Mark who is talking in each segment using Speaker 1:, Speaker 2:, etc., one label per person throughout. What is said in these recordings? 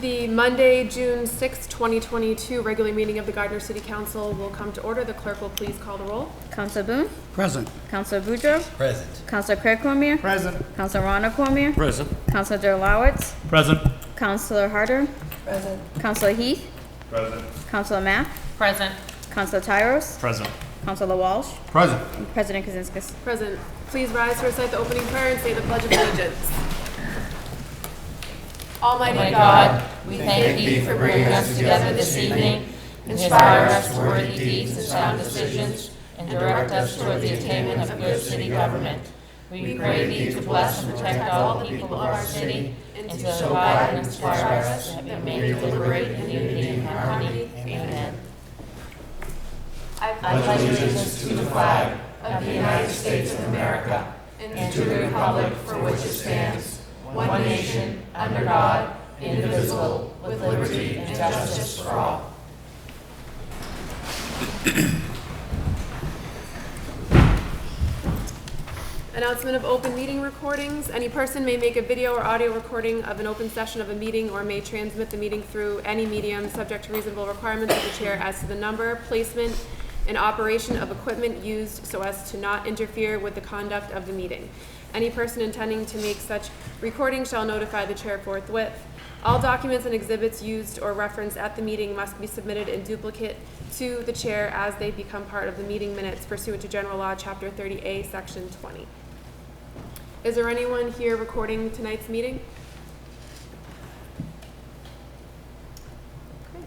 Speaker 1: The Monday, June 6, 2022 regular meeting of the Gardner City Council will come to order. The clerk will please call the roll.
Speaker 2: Councilor Boone?
Speaker 3: Present.
Speaker 2: Councilor Boudreaux?
Speaker 4: Present.
Speaker 2: Councilor Craig Cormier?
Speaker 3: Present.
Speaker 2: Councilor Rhonda Cormier?
Speaker 3: Present.
Speaker 2: Councilor Derlowitz?
Speaker 3: Present.
Speaker 2: Councilor Harder?
Speaker 1: Present.
Speaker 2: Councilor Heath?
Speaker 3: Present.
Speaker 2: Councilor Mack?
Speaker 1: Present.
Speaker 2: Councilor Tyros?
Speaker 3: Present.
Speaker 2: Councilor Walsh?
Speaker 3: Present.
Speaker 2: And President Kaczynskis.
Speaker 1: Present. Please rise to recite the opening prayer and say the Pledge of Allegiance. Almighty God, we thank thee for bringing us together this evening. Inspire us to worthy deeds and sound decisions, and direct us toward the attainment of good city government. We pray thee to bless and protect all the people of our city, and to guide and inspire us that we may deliberate in unity and harmony. Amen. I pledge allegiance to the flag of the United States of America and to the republic for which it stands, one nation, under God, indivisible, with liberty and justice for all. Announcement of open meeting recordings. Any person may make a video or audio recording of an open session of a meeting or may transmit the meeting through any medium subject to reasonable requirements of the chair as to the number, placement, and operation of equipment used so as to not interfere with the conduct of the meeting. Any person intending to make such recording shall notify the chair forthwith. All documents and exhibits used or referenced at the meeting must be submitted in duplicate to the chair as they become part of the meeting minutes pursuant to General Law, Chapter 30A, Section 20. Is there anyone here recording tonight's meeting? Okay.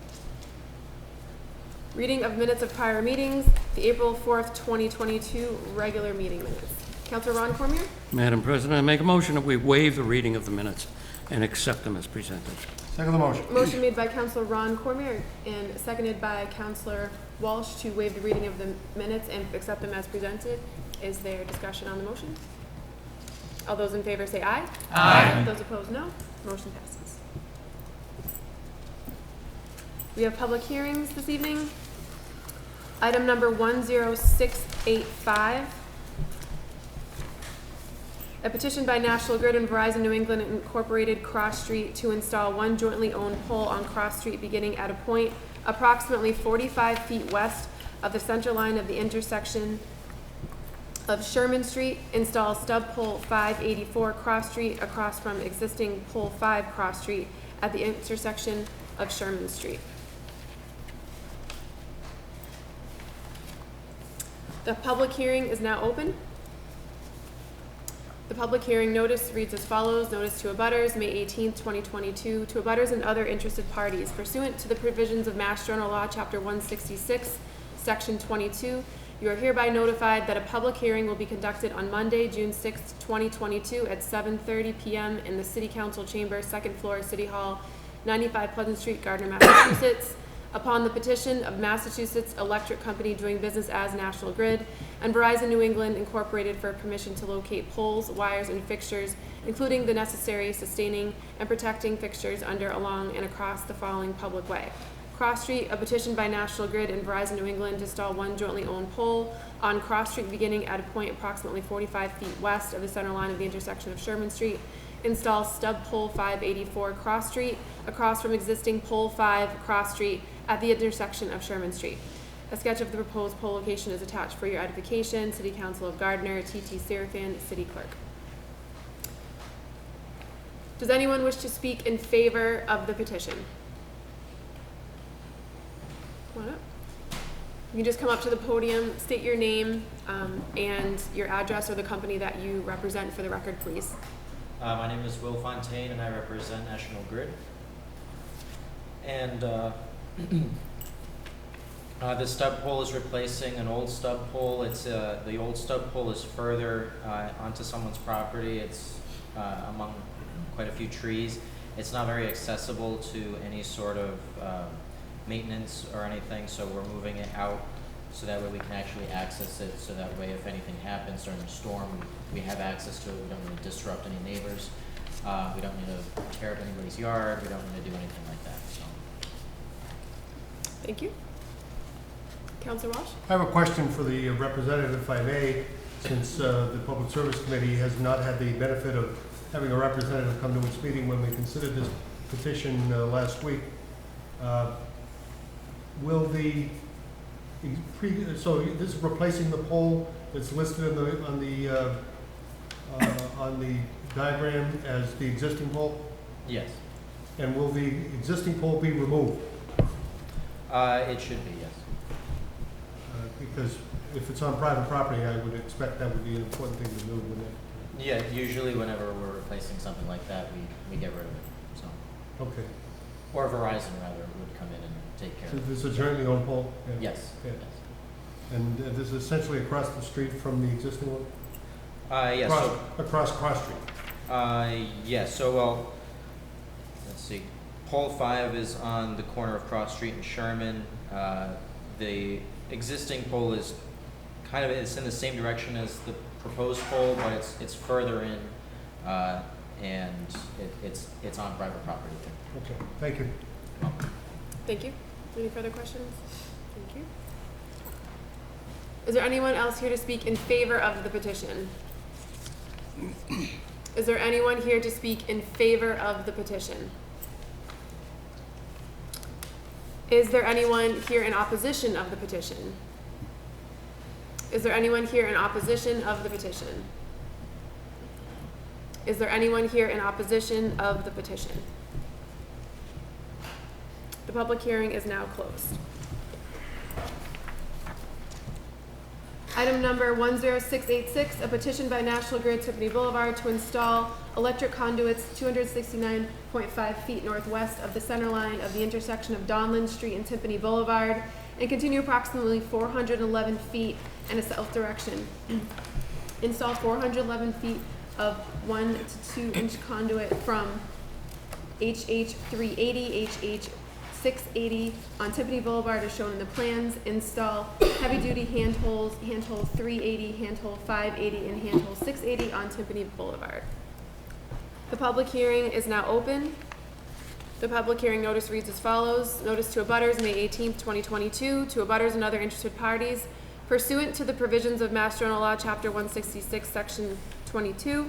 Speaker 1: Reading of minutes of prior meetings, the April 4th, 2022 regular meeting minutes. Councilor Ron Cormier?
Speaker 3: Madam President, I make a motion that we waive the reading of the minutes and accept them as presented.
Speaker 5: Second the motion.
Speaker 1: Motion made by Councilor Ron Cormier and seconded by Councilor Walsh to waive the reading of the minutes and accept them as presented. Is there discussion on the motion? All those in favor say aye.
Speaker 4: Aye.
Speaker 1: Those opposed, no. Motion passes. We have public hearings this evening. Item number 10685. A petition by National Grid and Verizon New England Incorporated Cross Street to install one jointly owned pole on Cross Street beginning at a point approximately 45 feet west of the center line of the intersection of Sherman Street. Install stub pole 584 Cross Street across from existing pole 5 Cross Street at the intersection of Sherman Street. The public hearing is now open. The public hearing notice reads as follows. Notice to abutters, May 18th, 2022. To abutters and other interested parties. Pursuant to the provisions of Mass General Law, Chapter 166, Section 22, you are hereby notified that a public hearing will be conducted on Monday, June 6th, 2022 at 7:30 p.m. in the City Council Chamber, 2nd floor, City Hall, 95 Pleasant Street, Gardner, Massachusetts, upon the petition of Massachusetts Electric Company doing business as National Grid and Verizon New England Incorporated for permission to locate poles, wires, and fixtures, including the necessary sustaining and protecting fixtures under, along, and across the following public way. Cross Street, a petition by National Grid and Verizon New England to install one jointly owned pole on Cross Street beginning at a point approximately 45 feet west of the center line of the intersection of Sherman Street. Install stub pole 584 Cross Street across from existing pole 5 Cross Street at the intersection of Sherman Street. A sketch of the proposed pole location is attached for your edification. City Council of Gardner, T.T. Serafin, City Clerk. Does anyone wish to speak in favor of the petition? Come on up. You can just come up to the podium, state your name and your address or the company that you represent for the record, please.
Speaker 4: My name is Will Fontaine and I represent National Grid. And the stub pole is replacing an old stub pole. It's the old stub pole is further onto someone's property. It's among quite a few trees. It's not very accessible to any sort of maintenance or anything, so we're moving it out so that way we can actually access it, so that way if anything happens during a storm, we have access to it. We don't need to disrupt any neighbors. We don't need to tear up anybody's yard. We don't need to do anything like that. So.
Speaker 1: Thank you. Councilor Walsh?
Speaker 5: I have a question for the representative, if I may, since the Public Service Committee has not had the benefit of having a representative come to its meeting when we considered this petition last week. Will the, so this is replacing the pole that's listed on the diagram as the existing pole?
Speaker 4: Yes.
Speaker 5: And will the existing pole be removed?
Speaker 4: It should be, yes.
Speaker 5: Because if it's on private property, I would expect that would be an important thing to do, wouldn't it?
Speaker 4: Yeah, usually whenever we're replacing something like that, we get rid of it, so.
Speaker 5: Okay.
Speaker 4: Or Verizon rather would come in and take care
Speaker 5: So
Speaker 4: of it.
Speaker 5: this is a jointly owned pole? Yeah.
Speaker 4: Yes,
Speaker 5: Yeah.
Speaker 4: yes.
Speaker 5: And this is essentially across the street from the existing one?
Speaker 4: Yes, so,
Speaker 5: Across Cross Street?
Speaker 4: yes, so well, let's see. Pole 5 is on the corner of Cross Street and Sherman. The existing pole is kind of, it's in the same direction as the proposed pole, but it's further in, and it's on private property.
Speaker 5: Okay, thank you.
Speaker 1: Thank you. Any further questions? Thank you. Is there anyone else here to speak in favor of the petition? Is there anyone here to speak in favor of the petition? Is there anyone here in opposition of the petition? Is there anyone here in opposition of the petition? Is there anyone here in opposition of the petition? The public hearing is now closed. Item number 10686, a petition by National Grid Tiffany Boulevard to install electric conduits 269.5 feet northwest of the center line of the intersection of Donlan Street and Tiffany Boulevard and continue approximately 411 feet in a south direction. Install 411 feet of 1 to 2 inch conduit from HH 380, HH 680 on Tiffany Boulevard as shown in the plans. Install heavy-duty handholds, handhole 380, handhole 580, and handhole 680 on Tiffany Boulevard. The public hearing is now open. The public hearing notice reads as follows. Notice to abutters, May 18th, 2022, to abutters and other interested parties. Pursuant to the provisions of Mass General Law, Chapter 166, Section 22,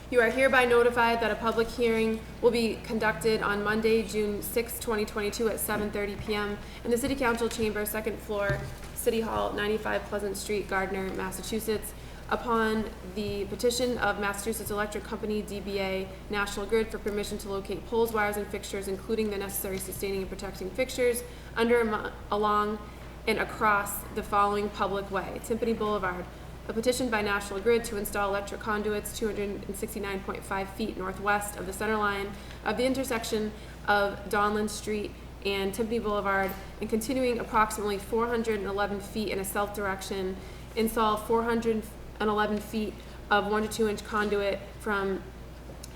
Speaker 1: you are hereby notified that a public hearing will be conducted on Monday, June 6, 2022 at 7:30 p.m. in the City Council Chamber, 2nd floor, City Hall, 95 Pleasant Street, Gardner, Massachusetts, upon the petition of Massachusetts Electric Company, DBA, National Grid for permission to locate poles, wires, and fixtures, including the necessary sustaining and protecting fixtures, under, along, and across the following public way: Tiffany Boulevard. A petition by National Grid to install electric conduits 269.5 feet northwest of the center line of the intersection of Donlan Street and Tiffany Boulevard and continuing approximately 411 feet in a south direction. Install 411 feet of 1 to 2 inch conduit from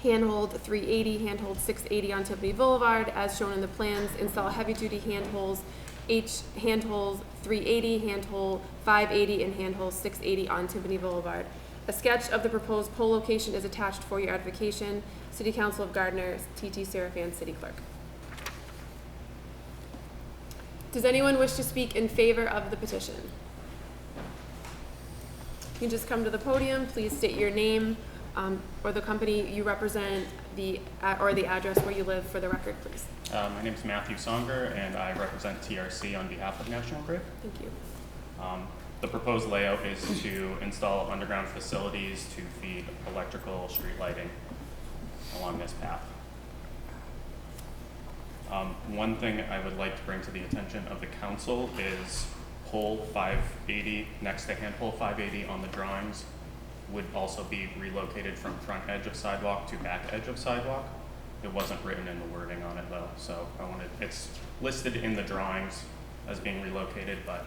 Speaker 1: handhold 380, handhold 680 on Tiffany Boulevard as shown in the plans. Install heavy-duty handholds, handholds 380, handhole 580, and handhole 680 on Tiffany Boulevard. A sketch of the proposed pole location is attached for your edification. City Council of Gardner, T.T. Serafan, City Clerk. Does anyone wish to speak in favor of the petition? You can just come to the podium. Please state your name or the company you represent, or the address where you live for the record, please.
Speaker 6: My name is Matthew Songer, and I represent TRC on behalf of National Grid.
Speaker 1: Thank you.
Speaker 6: The proposed layout is to install underground facilities to feed electrical street lighting along this path. One thing I would like to bring to the attention of the council is pole 580 next to handpole 580 on the drawings would also be relocated from front edge of sidewalk to back edge of sidewalk. It wasn't written in the wording on it though, so it's listed in the drawings as being relocated, but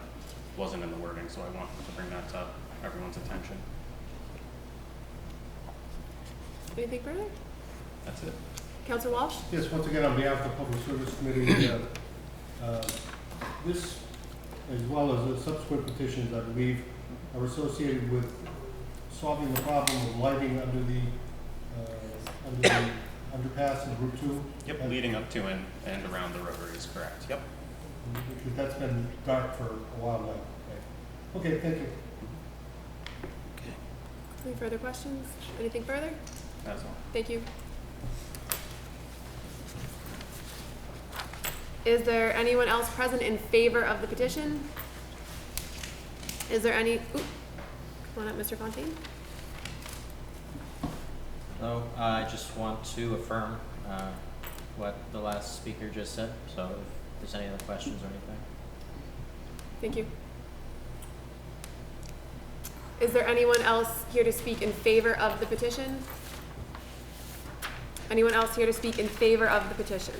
Speaker 6: wasn't in the wording, so I want to bring that to everyone's attention.
Speaker 1: Anything further?
Speaker 6: That's it.
Speaker 1: Councilor Walsh?
Speaker 5: Yes, once again, on behalf of the Public Service Committee, this, as well as the subsequent petitions, I believe, are associated with solving the problem of lighting under the underpass in Route 2.
Speaker 6: Yep, leading up to and around the rotary is correct. Yep.
Speaker 5: Because that's been dark for a while now. Okay, thank you.
Speaker 1: Any further questions? Anything further?
Speaker 6: That's all.
Speaker 1: Thank you. Is there anyone else present in favor of the petition? Is there any, come on up, Mr. Fontaine.
Speaker 4: Hello, I just want to affirm what the last speaker just said, so if there's any other questions or anything.
Speaker 1: Thank you. Is there anyone else here to speak in favor of the petition? Anyone else here to speak in favor of the petition?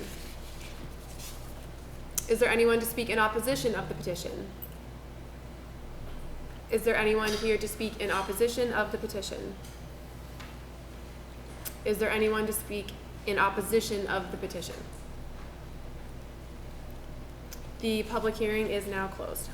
Speaker 1: Is there anyone to speak in opposition of the petition? Is there anyone here to speak in opposition of the petition? Is there anyone to speak in opposition of the petition? The public hearing is now closed.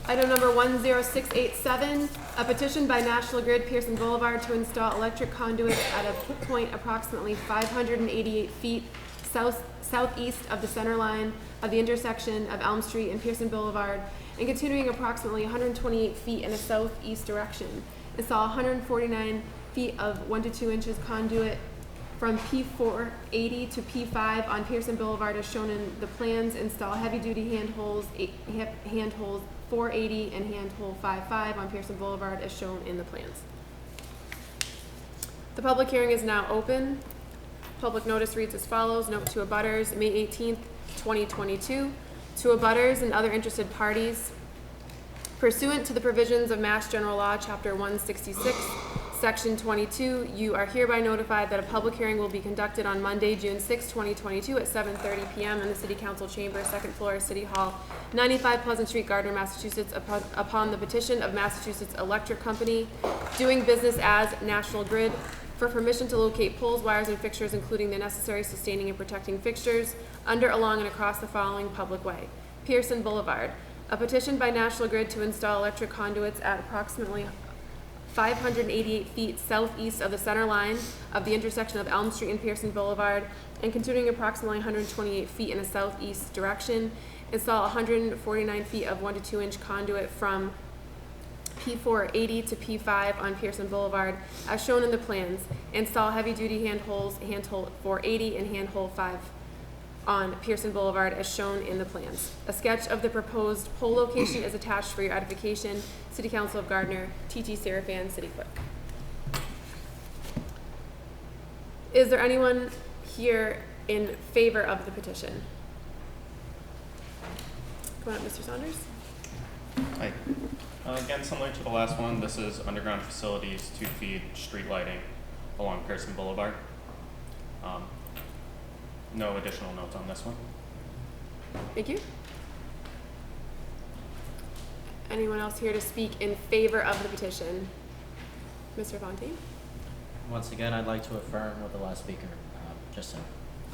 Speaker 1: Item number 10687, a petition by National Grid Pearson Boulevard to install electric conduits at a point approximately 588 feet southeast of the center line of the intersection of Elm Street and Pearson Boulevard, and continuing approximately 128 feet in a southeast direction. Install 149 feet of 1 to 2 inches conduit from P480 to P5 on Pearson Boulevard as shown in the plans. Install heavy-duty handholds 480 and handhole 55 on Pearson Boulevard as shown in the plans. The public hearing is now open. Public notice reads as follows. Note to abutters, May 18th, 2022. To abutters and other interested parties, pursuant to the provisions of Mass General Law, Chapter 166, Section 22, you are hereby notified that a public hearing will be conducted on Monday, June 6, 2022 at 7:30 p.m. in the City Council Chamber, 2nd floor, City Hall, 95 Pleasant Street, Gardner, Massachusetts, upon the petition of Massachusetts Electric Company, doing business as National Grid, for permission to locate poles, wires, and fixtures, including the necessary sustaining and protecting fixtures, under, along, and across the following public way. Pearson Boulevard. A petition by National Grid to install electric conduits at approximately 588 feet southeast of the center line of the intersection of Elm Street and Pearson Boulevard, and continuing approximately 128 feet in a southeast direction. Install 149 feet of 1 to 2 inch conduit from P480 to P5 on Pearson Boulevard, as shown in the plans. Install heavy-duty handholds, handhole 480 and handhole 5 on Pearson Boulevard, as shown in the plans. A sketch of the proposed pole location is attached for your edification. City Council of Gardner, T.T. Serafan, City Clerk. Is there anyone here in favor of the petition? Come on up, Mr. Saunders.
Speaker 6: Hi. Again, similar to the last one, this is underground facilities to feed street lighting along Pearson Boulevard. No additional notes on this one.
Speaker 1: Thank you. Anyone else here to speak in favor of the petition? Mr. Fontaine?
Speaker 4: Once again, I'd like to affirm what the last speaker just said.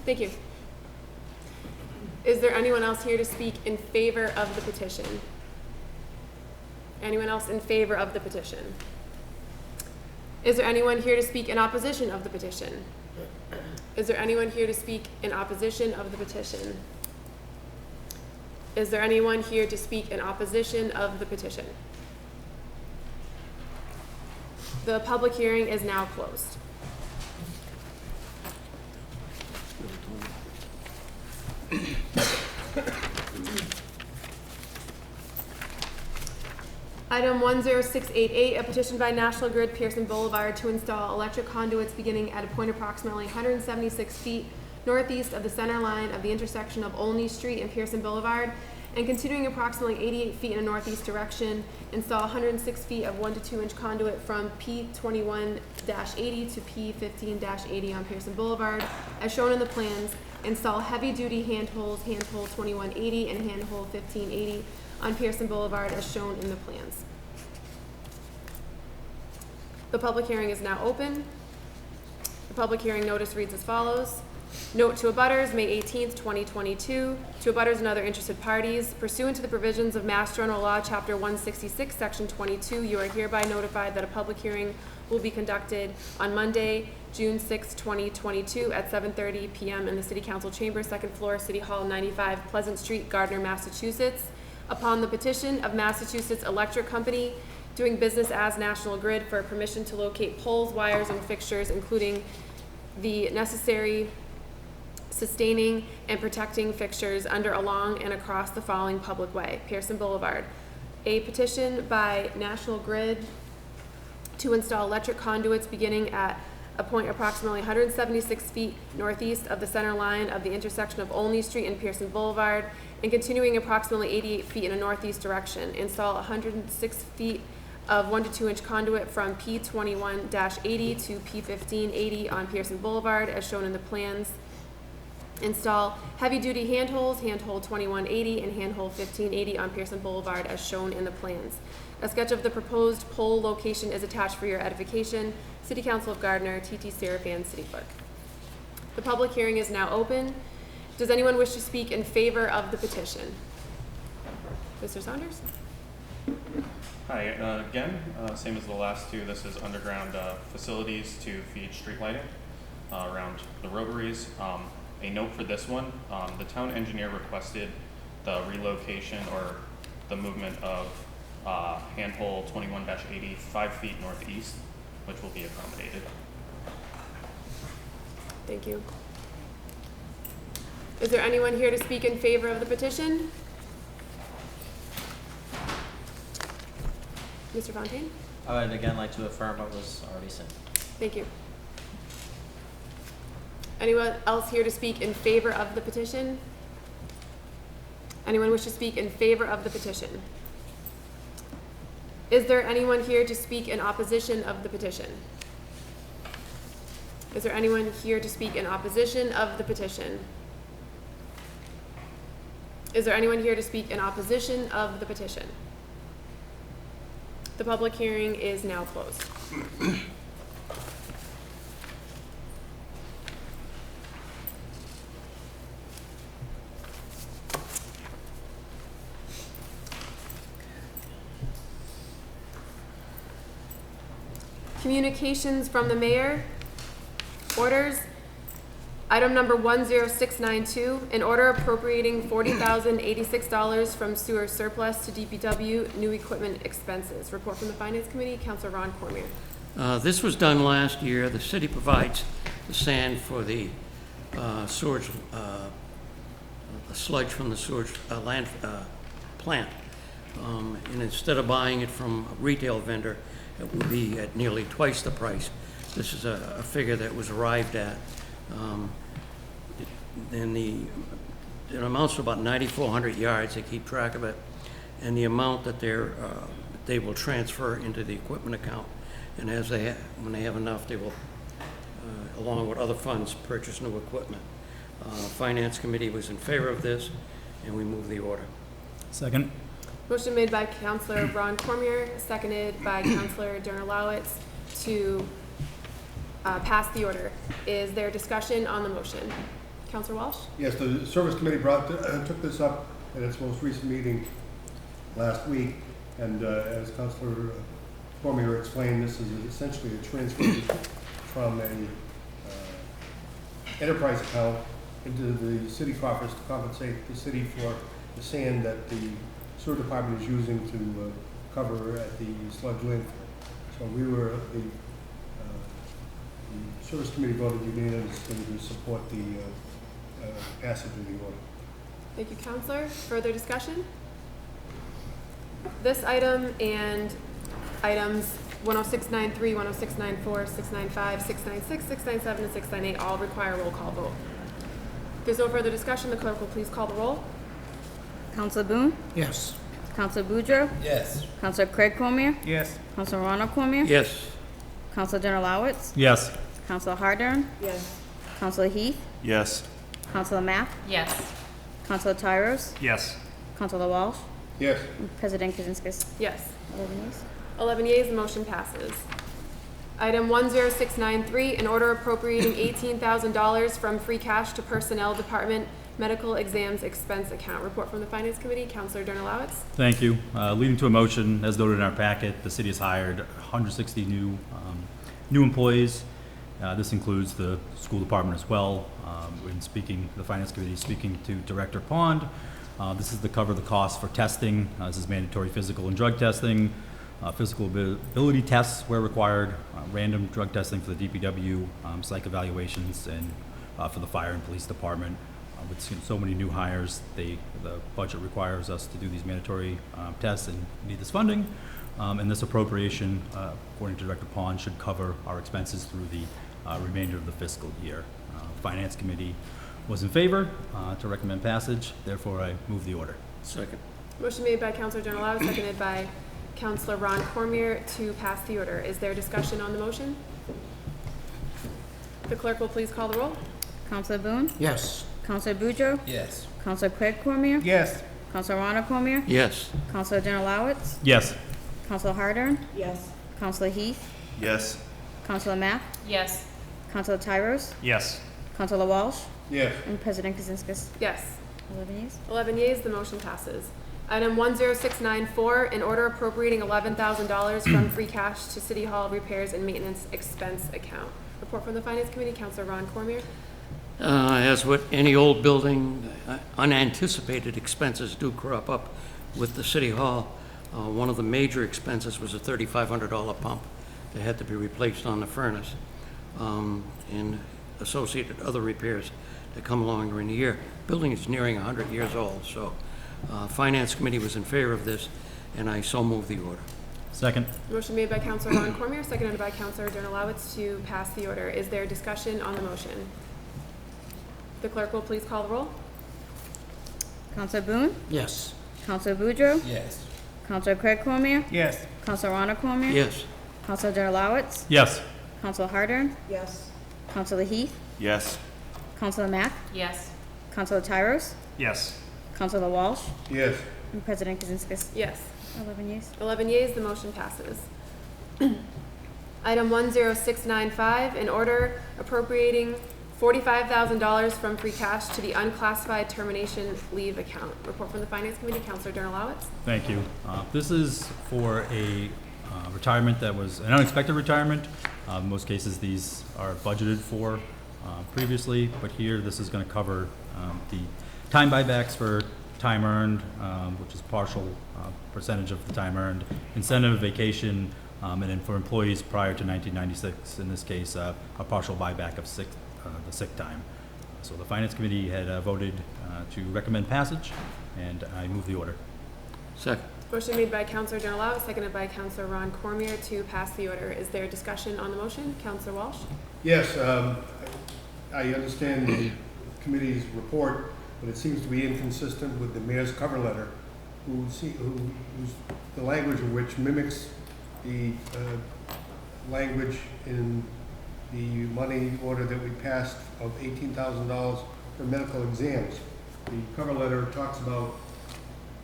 Speaker 1: Thank you. Is there anyone else here to speak in favor of the petition? Anyone else in favor of the petition? Is there anyone here to speak in opposition of the petition? Is there anyone here to speak in opposition of the petition? Is there anyone here to speak in opposition of the petition? The public hearing is now closed. Item 10688, a petition by National Grid Pearson Boulevard to install electric conduits beginning at a point approximately 176 feet northeast of the center line of the intersection of Olney Street and Pearson Boulevard, and continuing approximately 88 feet in a northeast direction. Install 106 feet of 1 to 2 inch conduit from P21-80 to P15-80 on Pearson Boulevard, as shown in the plans. Install heavy-duty handholds, handhole 2180 and handhole 1580 on Pearson Boulevard, as shown in the plans. The public hearing is now open. The public hearing notice reads as follows. Note to abutters, May 18th, 2022. To abutters and other interested parties, pursuant to the provisions of Mass General Law, Chapter 166, Section 22, you are hereby notified that a public hearing will be conducted on Monday, June 6, 2022 at 7:30 p.m. in the City Council Chamber, 2nd floor, City Hall, 95 Pleasant Street, Gardner, Massachusetts, upon the petition of Massachusetts Electric Company doing business as National Grid for permission to locate poles, wires, and fixtures, including the necessary sustaining and protecting fixtures under, along, and across the following public way, Pearson Boulevard. A petition by National Grid to install electric conduits beginning at a point approximately 176 feet northeast of the center line of the intersection of Olney Street and Pearson Boulevard, and continuing approximately 88 feet in a northeast direction. Install 106 feet of 1 to 2 inch conduit from P21-80 to P15-80 on Pearson Boulevard as shown in the plans. Install heavy-duty handholds, handhold 2180 and handhold 1580 on Pearson Boulevard as shown in the plans. A sketch of the proposed pole location is attached for your edification. City Council of Gardner, T.T. Serafan, City Clerk. The public hearing is now open. Does anyone wish to speak in favor of the petition? Mr. Saunders?
Speaker 6: Hi, again, same as the last two, this is underground facilities to feed street lighting around the rotaries. A note for this one, the town engineer requested the relocation or the movement of handhole 21-80 5 feet northeast, which will be accommodated.
Speaker 1: Thank you. Is there anyone here to speak in favor of the petition? Mr. Fontaine?
Speaker 4: I would again like to affirm what was already said.
Speaker 1: Thank you. Anyone else here to speak in favor of the petition? Anyone wish to speak in favor of the petition? Is there anyone here to speak in opposition of the petition? Is there anyone here to speak in opposition of the petition? Is there anyone here to speak in opposition of the petition? The public hearing is now closed. Communications from the mayor. Orders. Item number 10692, an order appropriating $40,086 from sewer surplus to DPW new equipment expenses. Report from the Finance Committee, Councilor Ron Cormier.
Speaker 3: This was done last year. The city provides the sand for the sewage, the sludge from the sewage land plant. And instead of buying it from a retail vendor, it would be at nearly twice the price. This is a figure that was arrived at. And it amounts to about 9,400 yards. They keep track of it, and the amount that they will transfer into the equipment account. And as when they have enough, they will, along with other funds, purchase new equipment. Finance Committee was in favor of this, and we move the order.
Speaker 7: Second.
Speaker 1: Motion made by Councilor Ron Cormier, seconded by Councilor Derner-Lowitz to pass the order. Is there discussion on the motion? Councilor Walsh?
Speaker 5: Yes, the Service Committee took this up at its most recent meeting last week, and as Councilor Cormier explained, this is essentially a transfer from a enterprise account into the city coffers to compensate the city for the sand that the sewer department is using to cover at the sludge landfill. So the Service Committee voted unanimously to support the passage of the order.
Speaker 1: Thank you, Councilor. Further discussion? This item and items 10693, 10694, 695, 696, 697, and 698 all require a roll call vote. If there's no further discussion, the clerk will please call the roll.
Speaker 2: Councilor Boone?
Speaker 7: Yes.
Speaker 2: Councilor Boudreaux?
Speaker 8: Yes.
Speaker 2: Councilor Craig Cormier?
Speaker 7: Yes.
Speaker 2: Councilor Ronald Cormier?
Speaker 3: Yes.
Speaker 2: Councilor Derner-Lowitz?
Speaker 7: Yes.
Speaker 2: Councilor Hardern?
Speaker 1: Yes.
Speaker 2: Councilor Heath?
Speaker 6: Yes.
Speaker 2: Councilor Mapp?
Speaker 9: Yes.
Speaker 2: Councilor Tyros?
Speaker 7: Yes.
Speaker 2: Councilor Walsh?
Speaker 5: Yes.
Speaker 2: President Kazinskas?
Speaker 1: Yes.
Speaker 2: 11 yeas.
Speaker 1: 11 yeas, the motion passes. Item 10693, an order appropriating $18,000 from free cash to Personnel Department Medical Exams Expense Account. Report from the Finance Committee, Councilor Derner-Lowitz.
Speaker 7: Thank you. Leading to a motion, as noted in our packet, the city has hired 160 new employees. This includes the school department as well. When speaking, the Finance Committee is speaking to Director Pond This is to cover the cost for testing. This is mandatory physical and drug testing, physical ability tests where required, random drug testing for the DPW, psych evaluations, and for the fire and police department. With so many new hires, the budget requires us to do these mandatory tests and need this funding. And this appropriation, according to Director Pond, should cover our expenses through the remainder of the fiscal year. Finance Committee was in favor to recommend passage. Therefore, I move the order.
Speaker 3: Second.
Speaker 1: Motion made by Counselor General, seconded by Counselor Ron Cormier to pass the order. Is there discussion on the motion? The clerk will please call the roll.
Speaker 2: Counselor Boone?
Speaker 8: Yes.
Speaker 2: Counselor Boudreaux?
Speaker 8: Yes.
Speaker 2: Counselor Craig Cormier?
Speaker 8: Yes.
Speaker 2: Counselor Rhonda Cormier?
Speaker 3: Yes.
Speaker 2: Counselor Generalowitz?
Speaker 7: Yes.
Speaker 2: Counselor Hardern?
Speaker 9: Yes.
Speaker 2: Counselor Heath?
Speaker 6: Yes.
Speaker 2: Counselor Mack?
Speaker 9: Yes.
Speaker 2: Counselor Tyros?
Speaker 6: Yes.
Speaker 2: Counselor Walsh?
Speaker 5: Yes.
Speaker 2: And President Kazinskas.
Speaker 1: Yes.
Speaker 2: 11 yeas.
Speaker 1: 11 yeas, the motion passes. Item 10694, an order appropriating $11,000 from free cash to City Hall repairs and maintenance expense account. Report from the Finance Committee, Counselor Ron Cormier.
Speaker 3: As with any old building, unanticipated expenses do crop up with the City Hall. One of the major expenses was a $3,500 pump that had to be replaced on the furnace, and associated other repairs that come along during the year. Building is nearing 100 years old, so Finance Committee was in favor of this, and I so move the order.
Speaker 7: Second.
Speaker 1: Motion made by Counselor Ron Cormier, seconded by Counselor Generalowitz to pass the order. Is there discussion on the motion? The clerk will please call the roll.
Speaker 2: Counselor Boone?
Speaker 8: Yes.
Speaker 2: Counselor Boudreaux?
Speaker 8: Yes.
Speaker 2: Counselor Craig Cormier?
Speaker 8: Yes.
Speaker 2: Counselor Rhonda Cormier?
Speaker 3: Yes.
Speaker 2: Counselor Generalowitz?
Speaker 7: Yes.
Speaker 2: Counselor Hardern?
Speaker 9: Yes.
Speaker 2: Counselor Heath?
Speaker 6: Yes.
Speaker 2: Counselor Mack?
Speaker 9: Yes.
Speaker 2: Counselor Tyros?
Speaker 6: Yes.
Speaker 2: Counselor Walsh?
Speaker 5: Yes.
Speaker 2: And President Kazinskas.
Speaker 1: Yes.
Speaker 2: 11 yeas.
Speaker 1: 11 yeas, the motion passes. Item 10695, an order appropriating $45,000 from free cash to the unclassified termination leave account. Report from the Finance Committee, Counselor Generalowitz.
Speaker 7: Thank you. This is for a retirement that was an unexpected retirement. In most cases, these are budgeted for previously, but here this is going to cover the time buybacks for time earned, which is partial percentage of the time earned, incentive, vacation, and then for employees prior to 1996, in this case, a partial buyback of the sick time. So the Finance Committee had voted to recommend passage, and I move the order.
Speaker 3: Second.
Speaker 1: Motion made by Counselor Generalowitz, seconded by Counselor Ron Cormier to pass the order. Is there discussion on the motion? Counselor Walsh?
Speaker 5: Yes, I understand the committee's report, but it seems to be inconsistent with the mayor's cover letter, who's the language of which mimics the language in the money order that we passed of $18,000 for medical exams. The cover letter talks about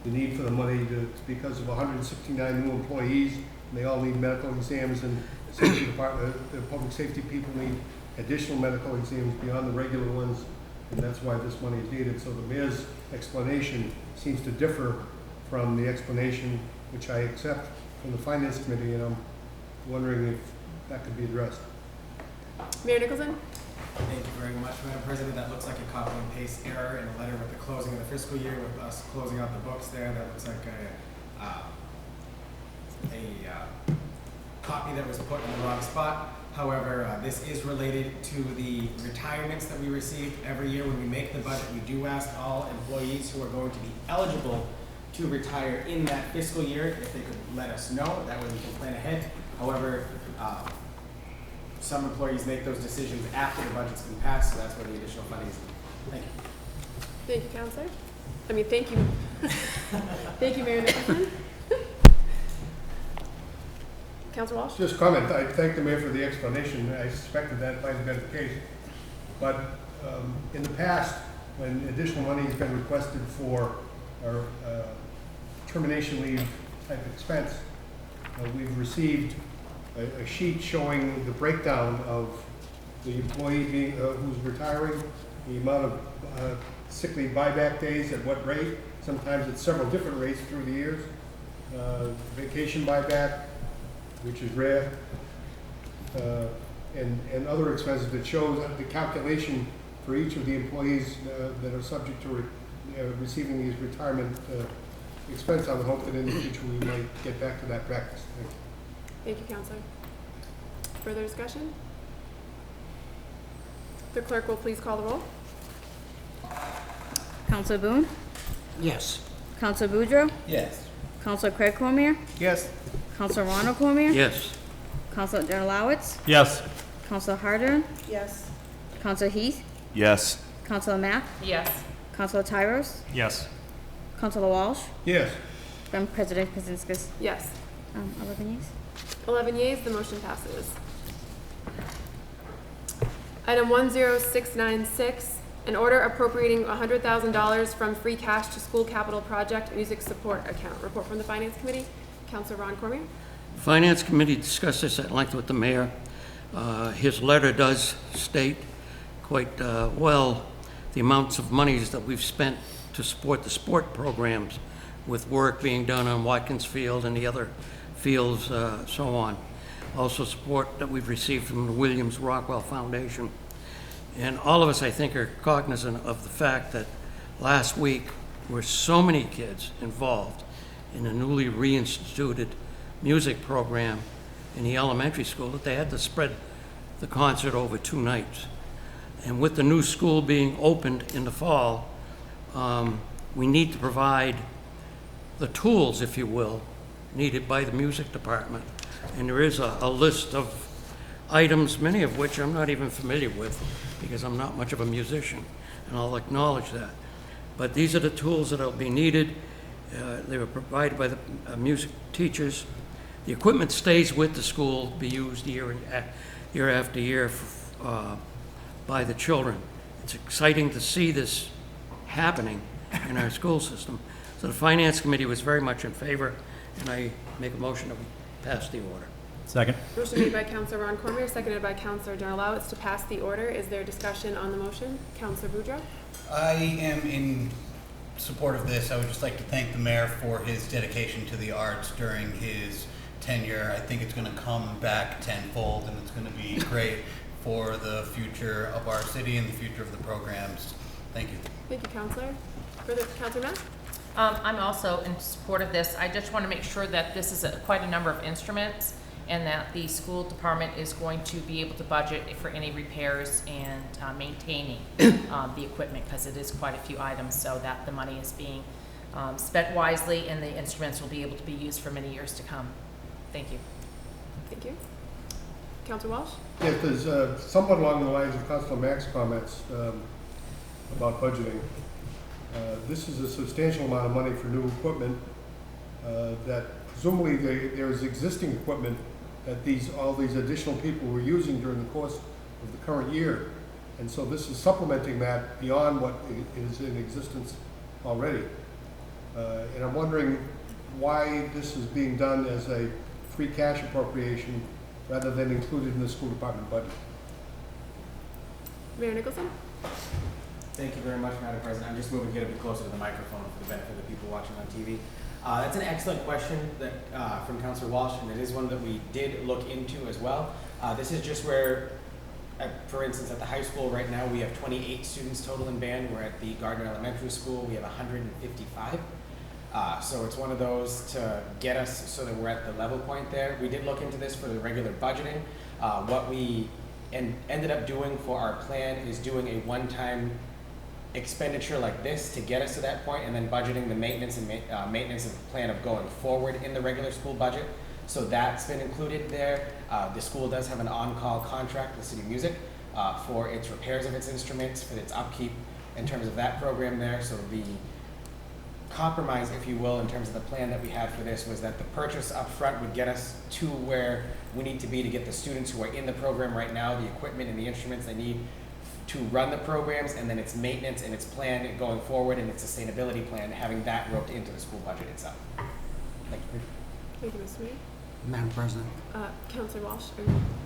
Speaker 5: the need for the money because of 169 new employees, and they all need medical exams, and the safety department, the public safety people need additional medical exams beyond the regular ones, and that's why this money is needed. So the mayor's explanation seems to differ from the explanation which I accept from the Finance Committee, and I'm wondering if that could be addressed.
Speaker 1: Mayor Nicholson?
Speaker 10: Thank you very much, Madam President. That looks like a copy and paste error in the letter with the closing of the fiscal year, with us closing out the books there. That looks like a copy that was put in the wrong spot. However, this is related to the retirements that we receive every year when we make the budget. We do ask all employees who are going to be eligible to retire in that fiscal year if they could let us know. That way we can plan ahead. However, some employees make those decisions after the budget's been passed, so that's where the additional funding is. Thank you.
Speaker 1: Thank you, Counselor. I mean, thank you. Thank you, Mayor Nicholson. Counselor Walsh?
Speaker 5: Just comment, I thank the mayor for the explanation. I suspected that might have been the case. But in the past, when additional money has been requested for our termination leave type expense, we've received a sheet showing the breakdown of the employee who's retiring, the amount of sick leave buyback days, at what rate. Sometimes it's several different rates through the years. Vacation buyback, which is rare, and other expenses that shows the calculation for each of the employees that are subject to receiving these retirement expenses. I would hope that in the future we might get back to that practice. Thank you.
Speaker 1: Thank you, Counselor. Further discussion? The clerk will please call the roll.
Speaker 2: Counselor Boone?
Speaker 8: Yes.
Speaker 2: Counselor Boudreaux?
Speaker 8: Yes.
Speaker 2: Counselor Craig Cormier?
Speaker 8: Yes.
Speaker 2: Counselor Ronald Cormier?
Speaker 3: Yes.
Speaker 2: Counselor Donalawitz?
Speaker 7: Yes.
Speaker 2: Counselor Harder?
Speaker 1: Yes.
Speaker 2: Counselor Heath?
Speaker 8: Yes.
Speaker 2: Counselor Mack?
Speaker 1: Yes.
Speaker 2: Counselor Tyros?
Speaker 7: Yes.
Speaker 2: Counselor Walsh?
Speaker 5: Yes.
Speaker 2: Madam President Kazinskas?
Speaker 1: Yes.
Speaker 2: 11 yeas.
Speaker 1: 11 yeas, the motion passes. Item 10696, an order appropriating $100,000 from free cash to school capital project music support account. Report from the Finance Committee. Counselor Ron Cormier.
Speaker 3: Finance Committee discussed this at length with the mayor. His letter does state quite well the amounts of monies that we've spent to support the sport programs, with work being done on Watkins Field and the other fields, so on. Also support that we've received from the Williams Rockwell Foundation. And all of us, I think, are cognizant of the fact that last week were so many kids involved in a newly reinstituted music program in the elementary school that they had to spread the concert over 2 nights. And with the new school being opened in the fall, we need to provide the tools, if you will, needed by the music department. And there is a list of items, many of which I'm not even familiar with because I'm not much of a musician, and I'll acknowledge that. But these are the tools that will be needed. They were provided by the music teachers. The equipment stays with the school, be used year after year by the children. It's exciting to see this happening in our school system. So the Finance Committee was very much in favor, and I make a motion that we pass the order.
Speaker 7: Second.
Speaker 1: Motion made by Counselor Ron Cormier, seconded by Counselor Donalawitz to pass the order. Is there discussion on the motion? Counselor Boudreaux?
Speaker 8: I am in support of this. I would just like to thank the mayor for his dedication to the arts during his tenure. I think it's going to come back tenfold, and it's going to be great for the future of our city and the future of the programs. Thank you.
Speaker 1: Thank you, Counselor. Further, Counselor Mack?
Speaker 9: I'm also in support of this. I just want to make sure that this is quite a number of instruments, and that the school department is going to be able to budget for any repairs and maintaining the equipment, because it is quite a few items, so that the money is being spent wisely and the instruments will be able to be used for many years to come. Thank you.
Speaker 1: Thank you. Counselor Walsh?
Speaker 5: Yes, there's somewhat along the lines of Councilor Mack's comments about budgeting. This is a substantial amount of money for new equipment that presumably there is existing equipment that all these additional people were using during the course of the current year. And so this is supplementing that beyond what is in existence already. And I'm wondering why this is being done as a free cash appropriation rather than included in the school department budget.
Speaker 1: Mayor Nicholson?
Speaker 10: Thank you very much, Madam President. I'm just moving here a bit closer to the microphone for the benefit of the people watching on TV. That's an excellent question that, from Councilor Walsh, and it is one that we did look into as well. This is just where, for instance, at the high school right now, we have 28 students total in band. We're at the Gardner Elementary School, we have 155. So it's one of those to get us so that we're at the level point there. We did look into this for the regular budgeting. What we ended up doing for our plan is doing a one-time expenditure like this to get us to that point, and then budgeting the maintenance and maintenance of the plan of going forward in the regular school budget. So that's been included there. The school does have an on-call contract with City Music for its repairs of its instruments, for its upkeep in terms of that program there. So the compromise, if you will, in terms of the plan that we had for this was that the purchase up front would get us to where we need to be to get the students who are in the program right now, the equipment and the instruments they need to run the programs, and then its maintenance and its plan going forward and its sustainability plan, having that roped into the school budget itself. Thank you.
Speaker 1: Thank you, Mr. Mayor.
Speaker 8: Madam President.
Speaker 1: Counselor Walsh?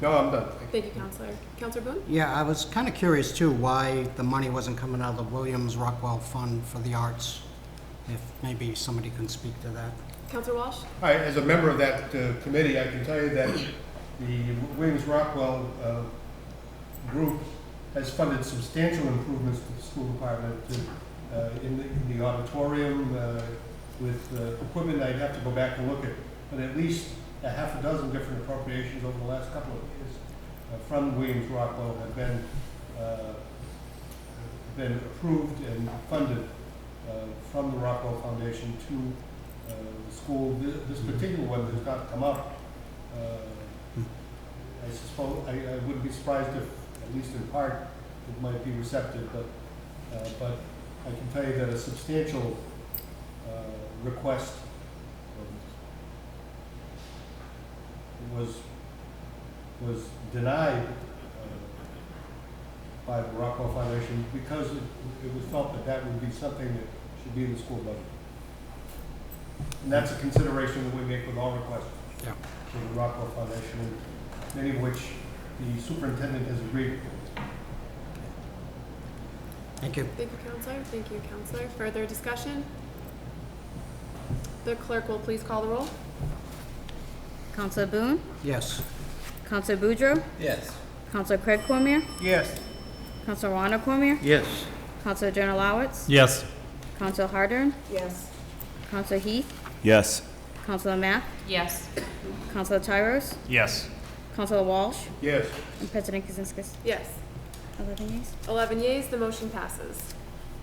Speaker 5: No, I'm done.
Speaker 1: Thank you, Counselor. Counselor Boone?
Speaker 11: Yeah, I was kind of curious too why the money wasn't coming out of the Williams Rockwell Fund for the Arts. If maybe somebody can speak to that.
Speaker 1: Counselor Walsh?
Speaker 5: Hi, as a member of that committee, I can tell you that the Williams Rockwell group has funded substantial improvements to the school department to in the auditorium with equipment. I'd have to go back and look at, but at least a half a dozen different appropriations over the last couple of years from Williams Rockwell have been approved and funded from the Rockwell Foundation to the school. This particular one has not come up. I suppose I wouldn't be surprised if, at least in part, it might be receptive, but I can tell you that a substantial request was denied by the Rockwell Foundation because it was felt that that would be something that should be in the school budget. And that's a consideration that we make with all requests
Speaker 11: Yeah.
Speaker 5: to the Rockwell Foundation, many of which the superintendent has agreed.
Speaker 11: Thank you.
Speaker 1: Thank you, Counselor. Thank you, Counselor. Further discussion? The clerk will please call the roll.
Speaker 2: Counselor Boone,
Speaker 11: Yes.
Speaker 2: Counselor Boudreaux,
Speaker 8: Yes.
Speaker 2: Counselor Craig Cormier,
Speaker 11: Yes.
Speaker 2: Counselor Rhonda Cormier,
Speaker 3: Yes.
Speaker 2: Counselor Journalowitz,
Speaker 7: Yes.
Speaker 2: Counselor Hardern,
Speaker 1: Yes.
Speaker 2: Counselor Heath,
Speaker 6: Yes.
Speaker 2: Counselor Mack,
Speaker 9: Yes.
Speaker 2: Counselor Tyros,
Speaker 6: Yes.
Speaker 2: Counselor Walsh,
Speaker 5: Yes.
Speaker 2: and President Kazinskas.
Speaker 1: Yes.
Speaker 2: 11 yeas.
Speaker 1: 11 yeas, the motion passes.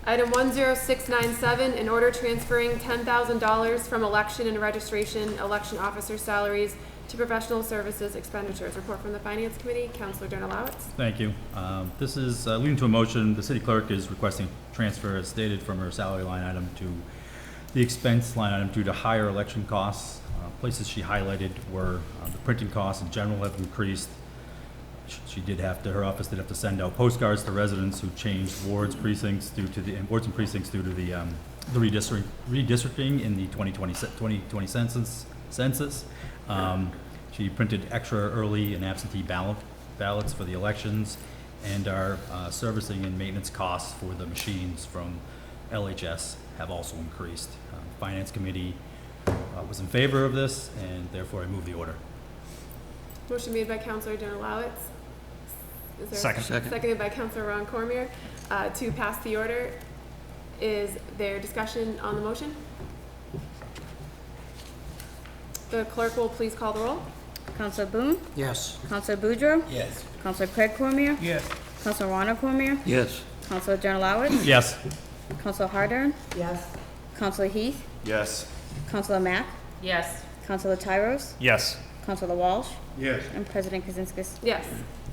Speaker 1: Item 10697, in order transferring $10,000 from election and registration, election officer salaries to professional services expenditures. Report from the Finance Committee. Counselor Journalowitz.
Speaker 7: Thank you. This is leading to a motion. The city clerk is requesting transfer as stated from her salary line item to the expense line item due to higher election costs. Places she highlighted were the printing costs in general have increased. Her office did have to send out postcards to residents who changed wards and precincts due to the redistricting in the 2020 census. She printed extra early and absentee ballots for the elections, and our servicing and maintenance costs for the machines from LHS have also increased. Finance Committee was in favor of this, and therefore I move the order.
Speaker 1: Motion made by Counselor Journalowitz. Is there
Speaker 6: Second.
Speaker 1: Seconded by Counselor Ron Cormier to pass the order. Is there discussion on the motion? The clerk will please call the roll.
Speaker 2: Counselor Boone,
Speaker 11: Yes.
Speaker 2: Counselor Boudreaux,
Speaker 8: Yes.
Speaker 2: Counselor Craig Cormier,
Speaker 11: Yes.
Speaker 2: Counselor Rhonda Cormier,
Speaker 3: Yes.
Speaker 2: Counselor Journalowitz,
Speaker 7: Yes.
Speaker 2: Counselor Hardern,
Speaker 1: Yes.
Speaker 2: Counselor Heath,
Speaker 6: Yes.
Speaker 2: Counselor Mack,
Speaker 9: Yes.
Speaker 2: Counselor Tyros,
Speaker 6: Yes.
Speaker 2: Counselor Walsh,
Speaker 5: Yes.
Speaker 2: and President Kazinskas.
Speaker 1: Yes.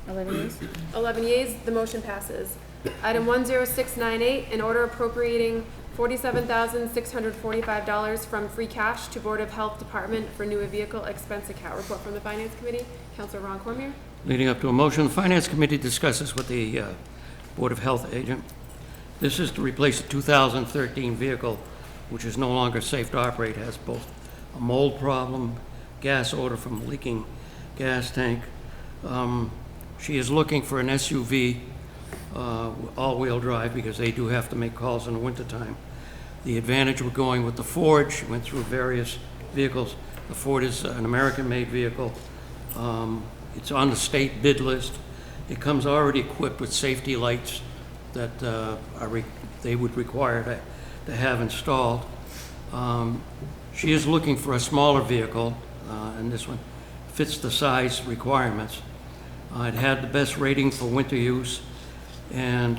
Speaker 2: 11 yeas.
Speaker 1: 11 yeas, the motion passes. Item 10698, in order appropriating $47,645 from free cash to Board of Health Department for new vehicle expense account. Report from the Finance Committee. Counselor Ron Cormier.
Speaker 3: Leading up to a motion, the Finance Committee discusses with the Board of Health agent. This is to replace a 2013 vehicle, which is no longer safe to operate, has both a mold problem, gas odor from a leaking gas tank. She is looking for an SUV, all-wheel drive, because they do have to make calls in the wintertime. The advantage of going with the Ford, she went through various vehicles. The Ford is an American-made vehicle. It's on the state bid list. It comes already equipped with safety lights that they would require to have installed. She is looking for a smaller vehicle, and this one fits the size requirements. It had the best rating for winter use, and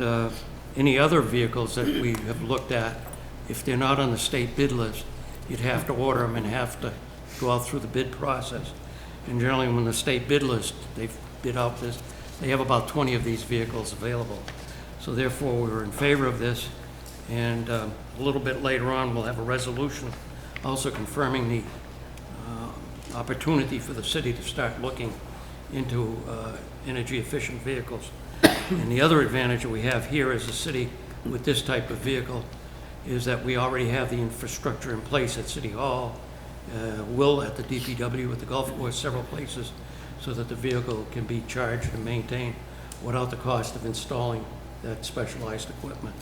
Speaker 3: any other vehicles that we have looked at, if they're not on the state bid list, you'd have to order them and have to go out through the bid process. And generally, when the state bid list, they bid out this, they have about 20 of these vehicles available. So therefore, we were in favor of this, and a little bit later on, we'll have a resolution also confirming the opportunity for the city to start looking into energy-efficient vehicles. And the other advantage that we have here as a city with this type of vehicle is that we already have the infrastructure in place at City Hall, will at the DPW, at the golf course, several places, so that the vehicle can be charged and maintained without the cost of installing that specialized equipment.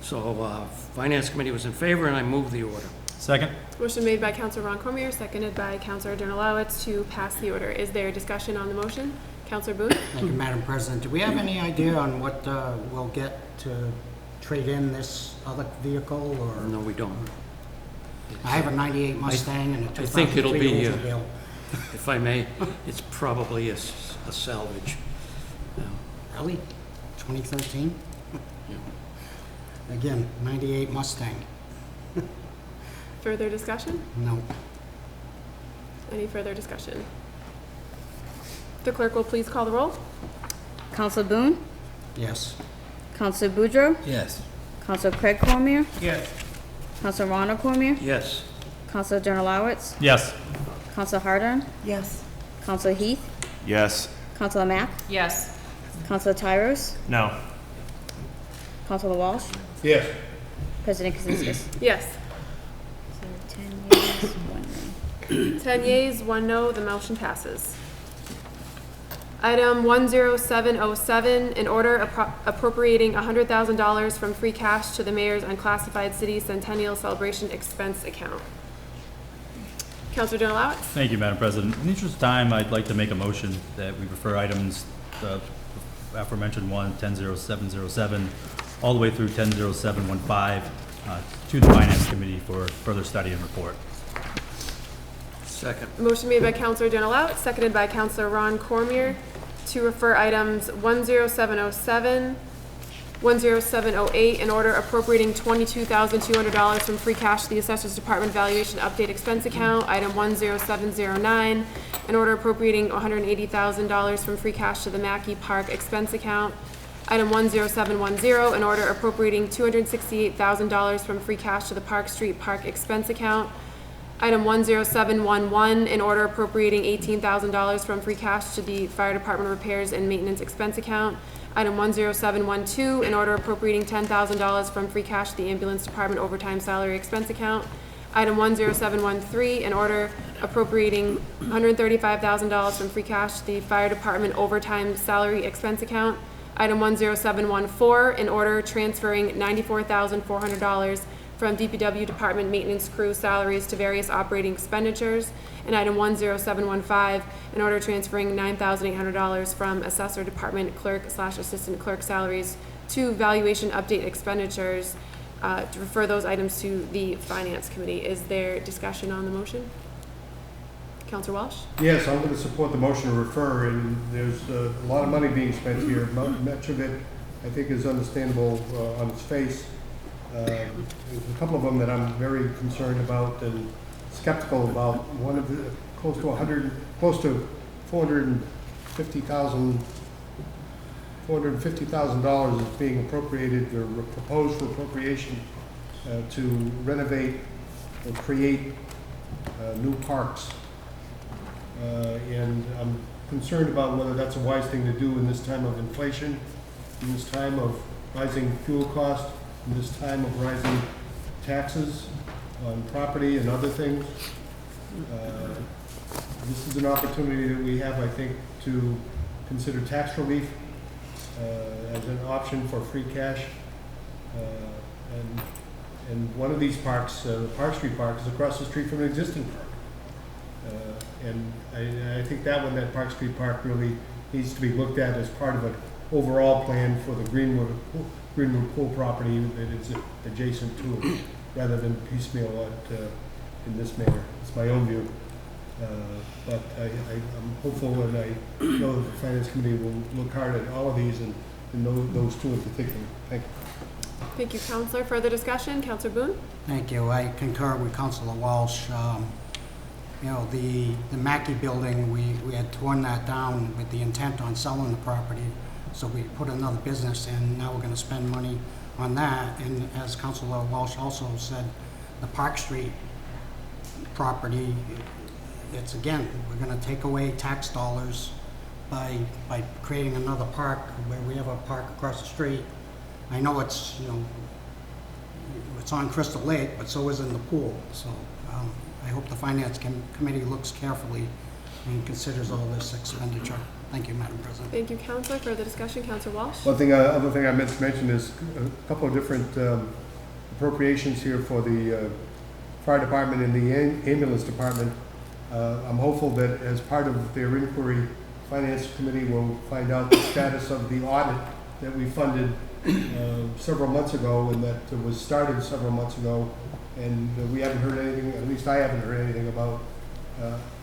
Speaker 3: So Finance Committee was in favor, and I move the order.
Speaker 7: Second?
Speaker 1: Motion made by Counselor Ron Cormier, seconded by Counselor Journalowitz to pass the order. Is there discussion on the motion? Counselor Boone?
Speaker 11: Thank you, Madam President. Do we have any idea on what we'll get to trade in this other vehicle, or?
Speaker 3: No, we don't.
Speaker 11: I have a 98 Mustang and a
Speaker 3: I think it'll
Speaker 11: 2003
Speaker 3: be,
Speaker 11: Oldsmobile.
Speaker 3: If I may, it's probably a salvage.
Speaker 11: Really? 2013?
Speaker 3: Yeah.
Speaker 11: Again, 98 Mustang.
Speaker 1: Further discussion?
Speaker 11: No.
Speaker 1: Any further discussion? The clerk will please call the roll.
Speaker 2: Council Boone,
Speaker 11: Yes.
Speaker 2: Council Boudreaux,
Speaker 8: Yes.
Speaker 2: Council Craig Cormier,
Speaker 10: Yes.
Speaker 2: Council Ronald Cormier,
Speaker 3: Yes.
Speaker 2: Council Generalowitz,
Speaker 7: Yes.
Speaker 2: Council Harden,
Speaker 12: Yes.
Speaker 2: Council Heath,
Speaker 6: Yes.
Speaker 2: Council Mack,
Speaker 9: Yes.
Speaker 2: Council Tyros,
Speaker 6: No.
Speaker 2: Council Walsh,
Speaker 5: Yes.
Speaker 2: President Kazinskas.
Speaker 1: Yes.
Speaker 2: So 10 yeas, 1 nay.
Speaker 1: 10 yeas, 1 no, the motion passes. Item 10707, an order appropriating $100,000 from free cash to the mayor's unclassified city centennial celebration expense account. Councilor Generalowitz?
Speaker 7: Thank you, Madam President. In the interest of time, I'd like to make a motion that we refer items, aforementioned 1-100707, all the way through 100715, to the Finance Committee for further study and report.
Speaker 3: Second.
Speaker 1: Motion made by Councilor Generalowitz, seconded by Councilor Ron Cormier to refer items 10707, 10708, in order appropriating $22,200 from free cash to the Assessor's Department Valuation Update Expense Account. Item 10709, in order appropriating $180,000 from free cash to the Mackey Park Expense Account. Item 10710, in order appropriating $268,000 from free cash to the Park Street Park Expense Account. Item 10711, in order appropriating $18,000 from free cash to the Fire Department Repairs and Maintenance Expense Account. Item 10712, in order appropriating $10,000 from free cash to the Ambulance Department Overtime Salary Expense Account. Item 10713, in order appropriating $135,000 from free cash to the Fire Department Overtime Salary Expense Account. Item 10714, in order transferring $94,400 from DPW Department Maintenance Crew salaries to various operating expenditures. And item 10715, in order transferring $9,800 from Assessor Department Clerk/Assistant Clerk salaries to valuation update expenditures, to refer those items to the Finance Committee. Is there discussion on the motion? Councilor Walsh?
Speaker 5: Yes, I'm going to support the motion to refer, and there's a lot of money being spent here. Much of it, I think, is understandable on its face. There's a couple of them that I'm very concerned about and skeptical about. One of the close to $450,000 is being appropriated or proposed for appropriation to renovate or create new parks. And I'm concerned about whether that's a wise thing to do in this time of inflation, in this time of rising fuel costs, in this time of rising taxes on property and other things. This is an opportunity that we have, I think, to consider tax relief as an option for free cash. And one of these parks, the Park Street Park, is across the street from an existing park. And I think that Park Street Park really needs to be looked at as part of an overall plan for the Greenwood Pool property that is adjacent to it, rather than piecemeal it in this manner. It's my own view. But I'm hopeful, and I know that the Finance Committee will look hard at all of these and those two in particular. Thank you.
Speaker 1: Thank you, Councilor. Further discussion? Councilor Boone?
Speaker 11: Thank you. I concur with Councilor Walsh. You know, the Mackey building, we had torn that down with the intent on selling the property. So we put another business in. Now we're going to spend money on that. And as Councilor Walsh also said, the Park Street property, it's again, we're going to take away tax dollars by creating another park where we have a park across the street. I know it's, you know, it's on Crystal Lake, but so is in the pool. So I hope the Finance Committee looks carefully and considers all this expenditure. Thank you, Madam President.
Speaker 1: Thank you, Councilor. Further discussion? Councilor Walsh?
Speaker 5: Other thing I meant to mention is a couple of different appropriations here for the Fire Department and the Ambulance Department. I'm hopeful that as part of their inquiry, Finance Committee will find out the status of the audit that we funded several months ago and that was started several months ago. And we haven't heard anything, at least I haven't heard anything about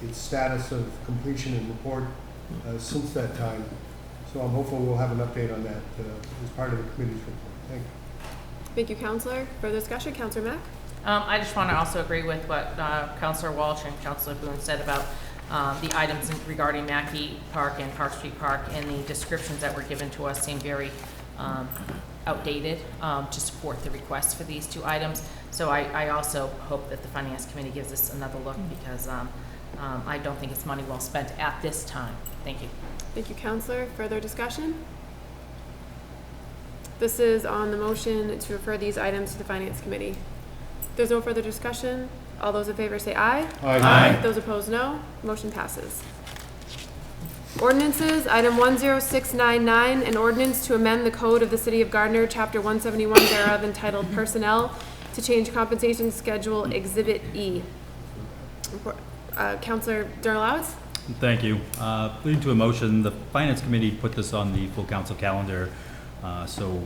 Speaker 5: its status of completion and report since that time. So I'm hopeful we'll have an update on that as part of the committee's report. Thank you.
Speaker 1: Thank you, Counselor. Further discussion, Counselor Mack?
Speaker 9: I just want to also agree with what Counselor Walsh and Counselor Boone said about the items regarding Mackey Park and Park Street Park, and the descriptions that were given to us seem very outdated to support the request for these two items. So I also hope that the Finance Committee gives this another look, because I don't think it's money well spent at this time. Thank you.
Speaker 1: Thank you, Counselor. Further discussion? This is on the motion to refer these items to the Finance Committee. If there's no further discussion, all those in favor say aye.
Speaker 5: Aye.
Speaker 1: Those opposed, no. Motion passes. Ordinances, item 10699, an ordinance to amend the code of the City of Gardner, Chapter 171 thereof, entitled Personnel, to change compensation schedule Exhibit E. Counselor Derlowitz?
Speaker 7: Thank you. Leading to a motion, the Finance Committee put this on the full council calendar so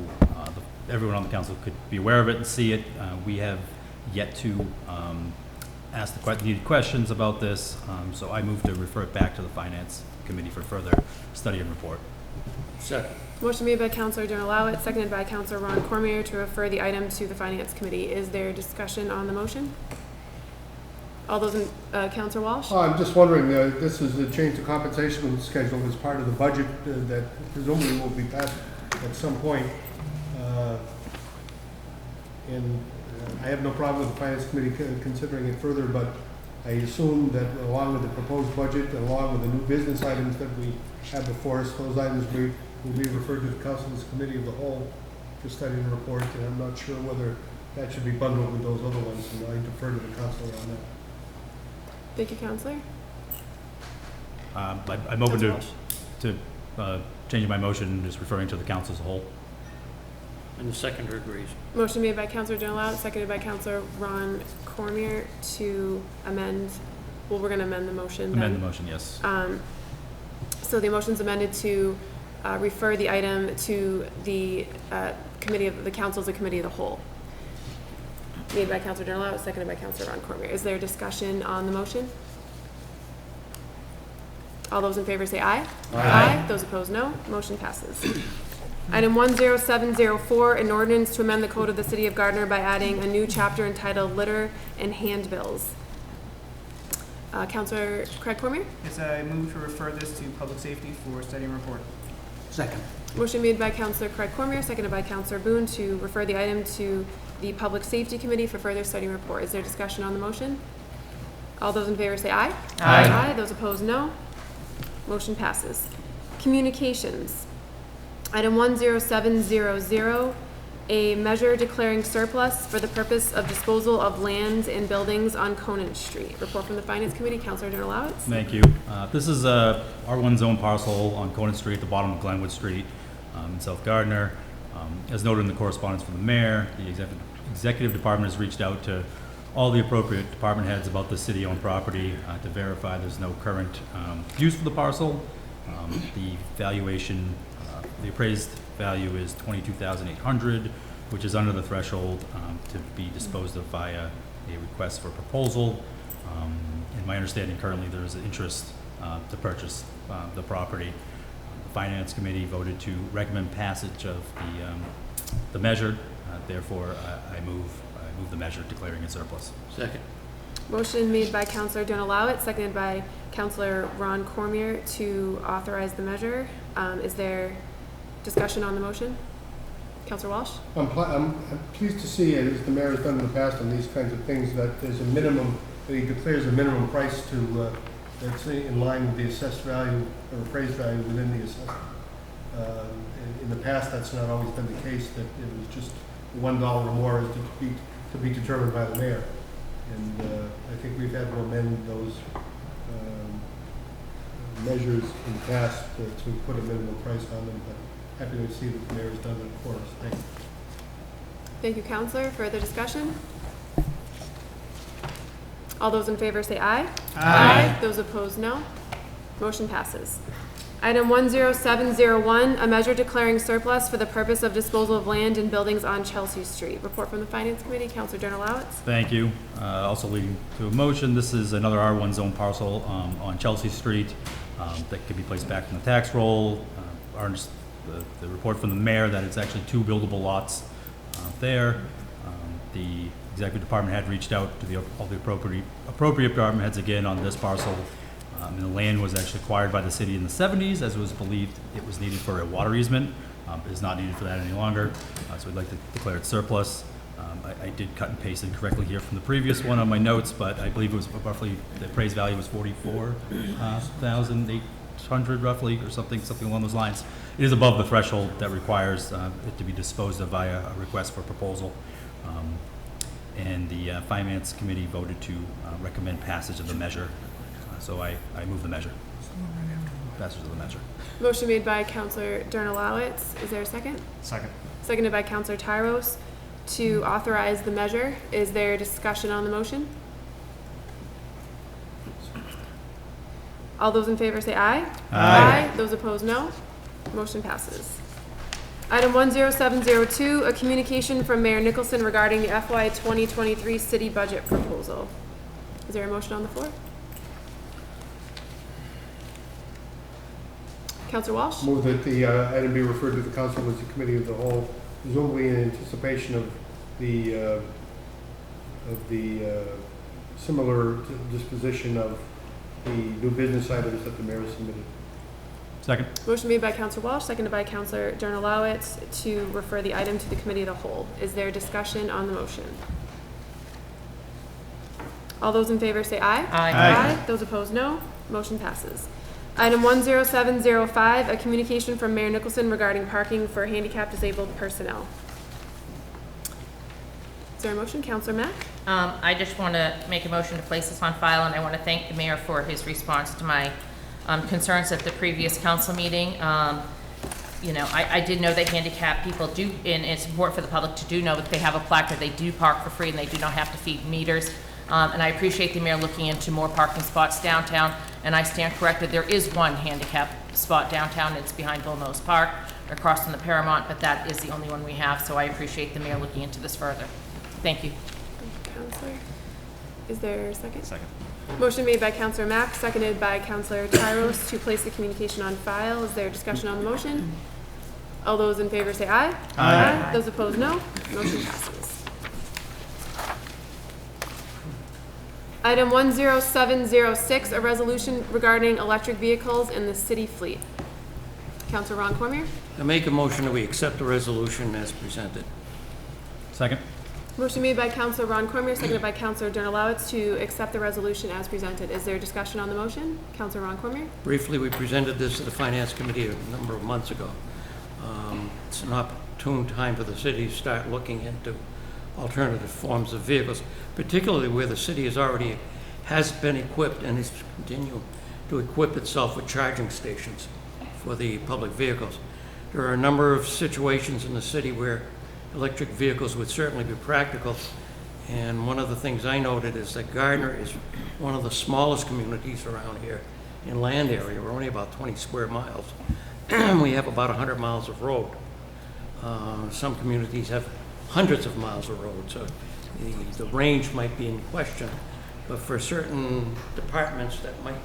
Speaker 7: everyone on the council could be aware of it and see it. We have yet to ask the needed questions about this, so I move to refer it back to the Finance Committee for further study and report.
Speaker 3: Second.
Speaker 1: Motion made by Counselor Derlowitz, seconded by Counselor Ron Cormier to refer the item to the Finance Committee. Is there discussion on the motion? All those in, Counselor Walsh?
Speaker 5: I'm just wondering, this is a change to compensation schedule as part of the budget that presumably will be passed at some point. And I have no problem with the Finance Committee considering it further, but I assume that along with the proposed budget, along with the new business items that we have before us, those items will be referred to the Council's Committee of the Whole for study and report, and I'm not sure whether that should be bundled with those other ones, and I defer to the Council on that.
Speaker 1: Thank you, Counselor.
Speaker 7: I'm open to changing my motion, just referring to the council as a whole.
Speaker 3: And the seconder agrees.
Speaker 1: Motion made by Counselor Derlowitz, seconded by Counselor Ron Cormier to amend, well, we're going to amend the motion then.
Speaker 7: Amend the motion, yes.
Speaker 1: So the motion's amended to refer the item to the committee of the council as a committee of the whole. Made by Counselor Derlowitz, seconded by Counselor Ron Cormier. Is there discussion on the motion? All those in favor say aye. Aye. Those opposed, no. Motion passes. Item 10704, an ordinance to amend the code of the City of Gardner by adding a new chapter entitled Litter and Handbills. Counselor Craig Cormier?
Speaker 12: Yes, I move to refer this to public safety for study and report.
Speaker 11: Second.
Speaker 1: Motion made by Counselor Craig Cormier, seconded by Counselor Boone to refer the item to the Public Safety Committee for further study and report. Is there discussion on the motion? All those in favor say aye. Aye. Those opposed, no. Motion passes. Communications. Item 10700, a measure declaring surplus for the purpose of disposal of lands and buildings on Conant Street. Report from the Finance Committee, Counselor Derlowitz.
Speaker 7: Thank you. This is a R1 zone parcel on Conant Street, at the bottom of Glenwood Street in South Gardner. As noted in the correspondence from the mayor, the executive department has reached out to all the appropriate department heads about the city-owned property to verify there's no current use for the parcel. The valuation, the appraised value is $22,800, which is under the threshold to be disposed of via a request for proposal. In my understanding, currently there is an interest to purchase the property. The Finance Committee voted to recommend passage of the measure. Therefore, I move the measure declaring it surplus.
Speaker 3: Second.
Speaker 1: Motion made by Counselor Derlowitz, seconded by Counselor Ron Cormier to authorize the measure. Is there discussion on the motion? Counselor Walsh?
Speaker 5: I'm pleased to see, as the mayor has done in the past on these kinds of things, that there's a minimum, that he declares a minimum price to, that's in line with the assessed value or appraised value within the assessment. In the past, that's not always been the case, that it was just $1 or more is to be determined by the mayor. And I think we've had to amend those measures in the past to put a minimum price on them, but happy to see that the mayor has done it for us. Thank you.
Speaker 1: Thank you, Counselor. Further discussion? All those in favor say aye. Aye. Those opposed, no. Motion passes. Item 10701, a measure declaring surplus for the purpose of disposal of land and buildings on Chelsea Street. Report from the Finance Committee, Counselor Donalawitz.
Speaker 7: Thank you. Also leading to a motion, this is another R1 zone parcel on Chelsea Street that could be placed back in the tax roll. The report from the mayor that it's actually 2 buildable lots there. The executive department had reached out to all the appropriate department heads again on this parcel. And the land was actually acquired by the city in the 70s, as it was believed it was needed for a water easement. It is not needed for that any longer, so we'd like to declare it surplus. I did cut and paste incorrectly here from the previous one on my notes, but I believe it was roughly, the appraised value was 44,800 roughly, or something along those lines. It is above the threshold that requires it to be disposed of via a request for proposal. And the Finance Committee voted to recommend passage of the measure. So I move the measure. Passage of the measure.
Speaker 1: Motion made by Counselor Donalawitz. Is there a second?
Speaker 6: Second.
Speaker 1: Seconded by Counselor Tyros to authorize the measure. Is there discussion on the motion? All those in favor say aye.
Speaker 7: Aye.
Speaker 1: Those opposed, no. Motion passes. Item 10702, a communication from Mayor Nicholson regarding the FY 2023 city budget proposal. Is there a motion on the floor? Councilor Walsh?
Speaker 5: Move that the item be referred to the council as a committee of the whole, presumably in anticipation of the similar disposition of the new business items that the mayor submitted.
Speaker 7: Second.
Speaker 1: Motion made by Counselor Walsh, seconded by Counselor Donalawitz to refer the item to the committee of the whole. Is there discussion on the motion? All those in favor say aye.
Speaker 9: Aye.
Speaker 1: Those opposed, no. Motion passes. Item 10705, a communication from Mayor Nicholson regarding parking for handicapped disabled personnel. Is there a motion? Counselor Mack?
Speaker 9: I just want to make a motion to place this on file, and I want to thank the mayor for his response to my concerns at the previous council meeting. You know, I did know that handicapped people do, and it's important for the public to do know that they have a placard. They do park for free, and they do not have to feed meters. And I appreciate the mayor looking into more parking spots downtown. And I stand corrected, there is one handicap spot downtown. It's behind Bull Nose Park, across from the Paramount, but that is the only one we have. So I appreciate the mayor looking into this further. Thank you.
Speaker 1: Thank you, Counselor. Is there a second?
Speaker 6: Second.
Speaker 1: Motion made by Counselor Mack, seconded by Counselor Tyros to place the communication on file. Is there discussion on the motion? All those in favor say aye.
Speaker 7: Aye.
Speaker 1: Those opposed, no. Motion passes. Item 10706, a resolution regarding electric vehicles in the city fleet. Counselor Ron Cormier?
Speaker 3: I make a motion that we accept the resolution as presented.
Speaker 7: Second.
Speaker 1: Motion made by Counselor Ron Cormier, seconded by Counselor Donalawitz to accept the resolution as presented. Is there discussion on the motion? Counselor Ron Cormier?
Speaker 3: Briefly, we presented this to the Finance Committee a number of months ago. It's an opportune time for the city to start looking into alternative forms of vehicles, particularly where the city has been equipped and is continuing to equip itself with charging stations for the public vehicles. There are a number of situations in the city where electric vehicles would certainly be practical, and one of the things I noted is that Gardner is one of the smallest communities around here in land area. We're only about 20 square miles. We have about 100 miles of road. Some communities have hundreds of miles of road, so the range might be in question. But for certain departments that might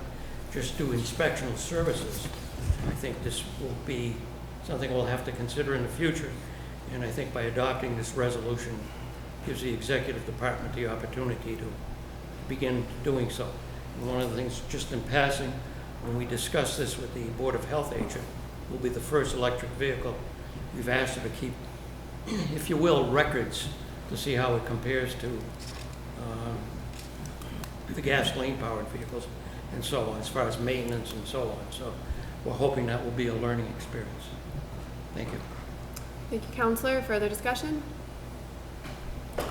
Speaker 3: just do inspectional services, I think this will be something we'll have to consider in the future. And I think by adopting this resolution gives the executive department the opportunity to begin doing so. And one of the things, just in passing, when we discuss this with the Board of Health agent, will be the first electric vehicle. We've asked her to keep, if you will, records to see how it compares to the gasoline-powered vehicles and so on, as far as maintenance and so on. So we're hoping that will be a learning experience. Thank you.
Speaker 1: Thank you, Counselor. Further discussion?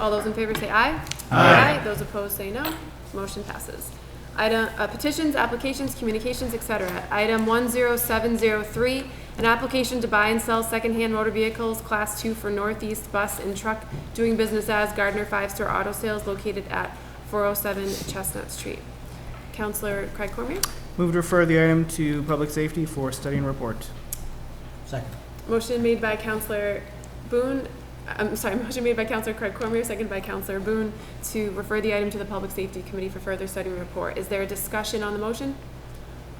Speaker 1: All those in favor say aye.
Speaker 7: Aye.
Speaker 1: Those opposed say no. Motion passes. Item petitions, applications, communications, etc. Item 10703, an application to buy and sell secondhand motor vehicles, Class 2 for Northeast Bus and Truck, doing business as Gardner 5-Star Auto Sales, located at 407 Chestnut Street. Counselor Craig Cormier.
Speaker 12: Move to refer the item to public safety for study and report.
Speaker 11: Second.
Speaker 1: Motion made by Counselor Boone, motion made by Counselor Craig Cormier, seconded by Counselor Boone to refer the item to the Public Safety Committee for further study and report. Is there a discussion on the motion?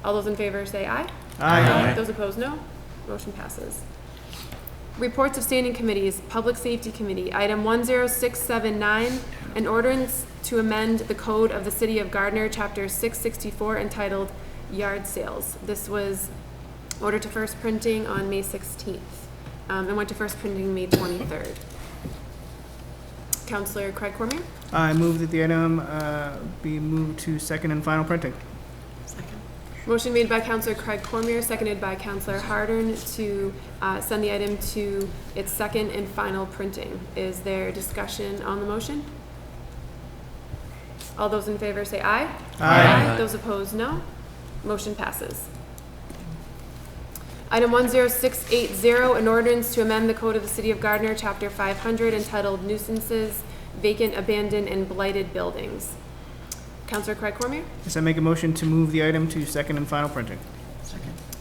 Speaker 1: All those in favor say aye.
Speaker 12: Aye.
Speaker 1: Those opposed, no. Motion passes. Reports of standing committees, Public Safety Committee, item 10679, an ordinance to amend the code of the City of Gardner, Chapter 664, entitled Yard Sales. This was ordered to first printing on May 16th, and went to first printing May 23rd. Counselor Craig Cormier?
Speaker 12: I move that the item be moved to second and final printing.
Speaker 1: Motion made by Counselor Craig Cormier, seconded by Counselor Hardern to send the item to its second and final printing. Is there discussion on the motion? All those in favor say aye.
Speaker 12: Aye.
Speaker 1: Those opposed, no. Motion passes. Item 10680, an ordinance to amend the code of the City of Gardner, Chapter 500, entitled Nuisances, Vacant, Abandoned, and Blighted Buildings. Counselor Craig Cormier?
Speaker 12: Yes, I make a motion to move the item to second and final printing.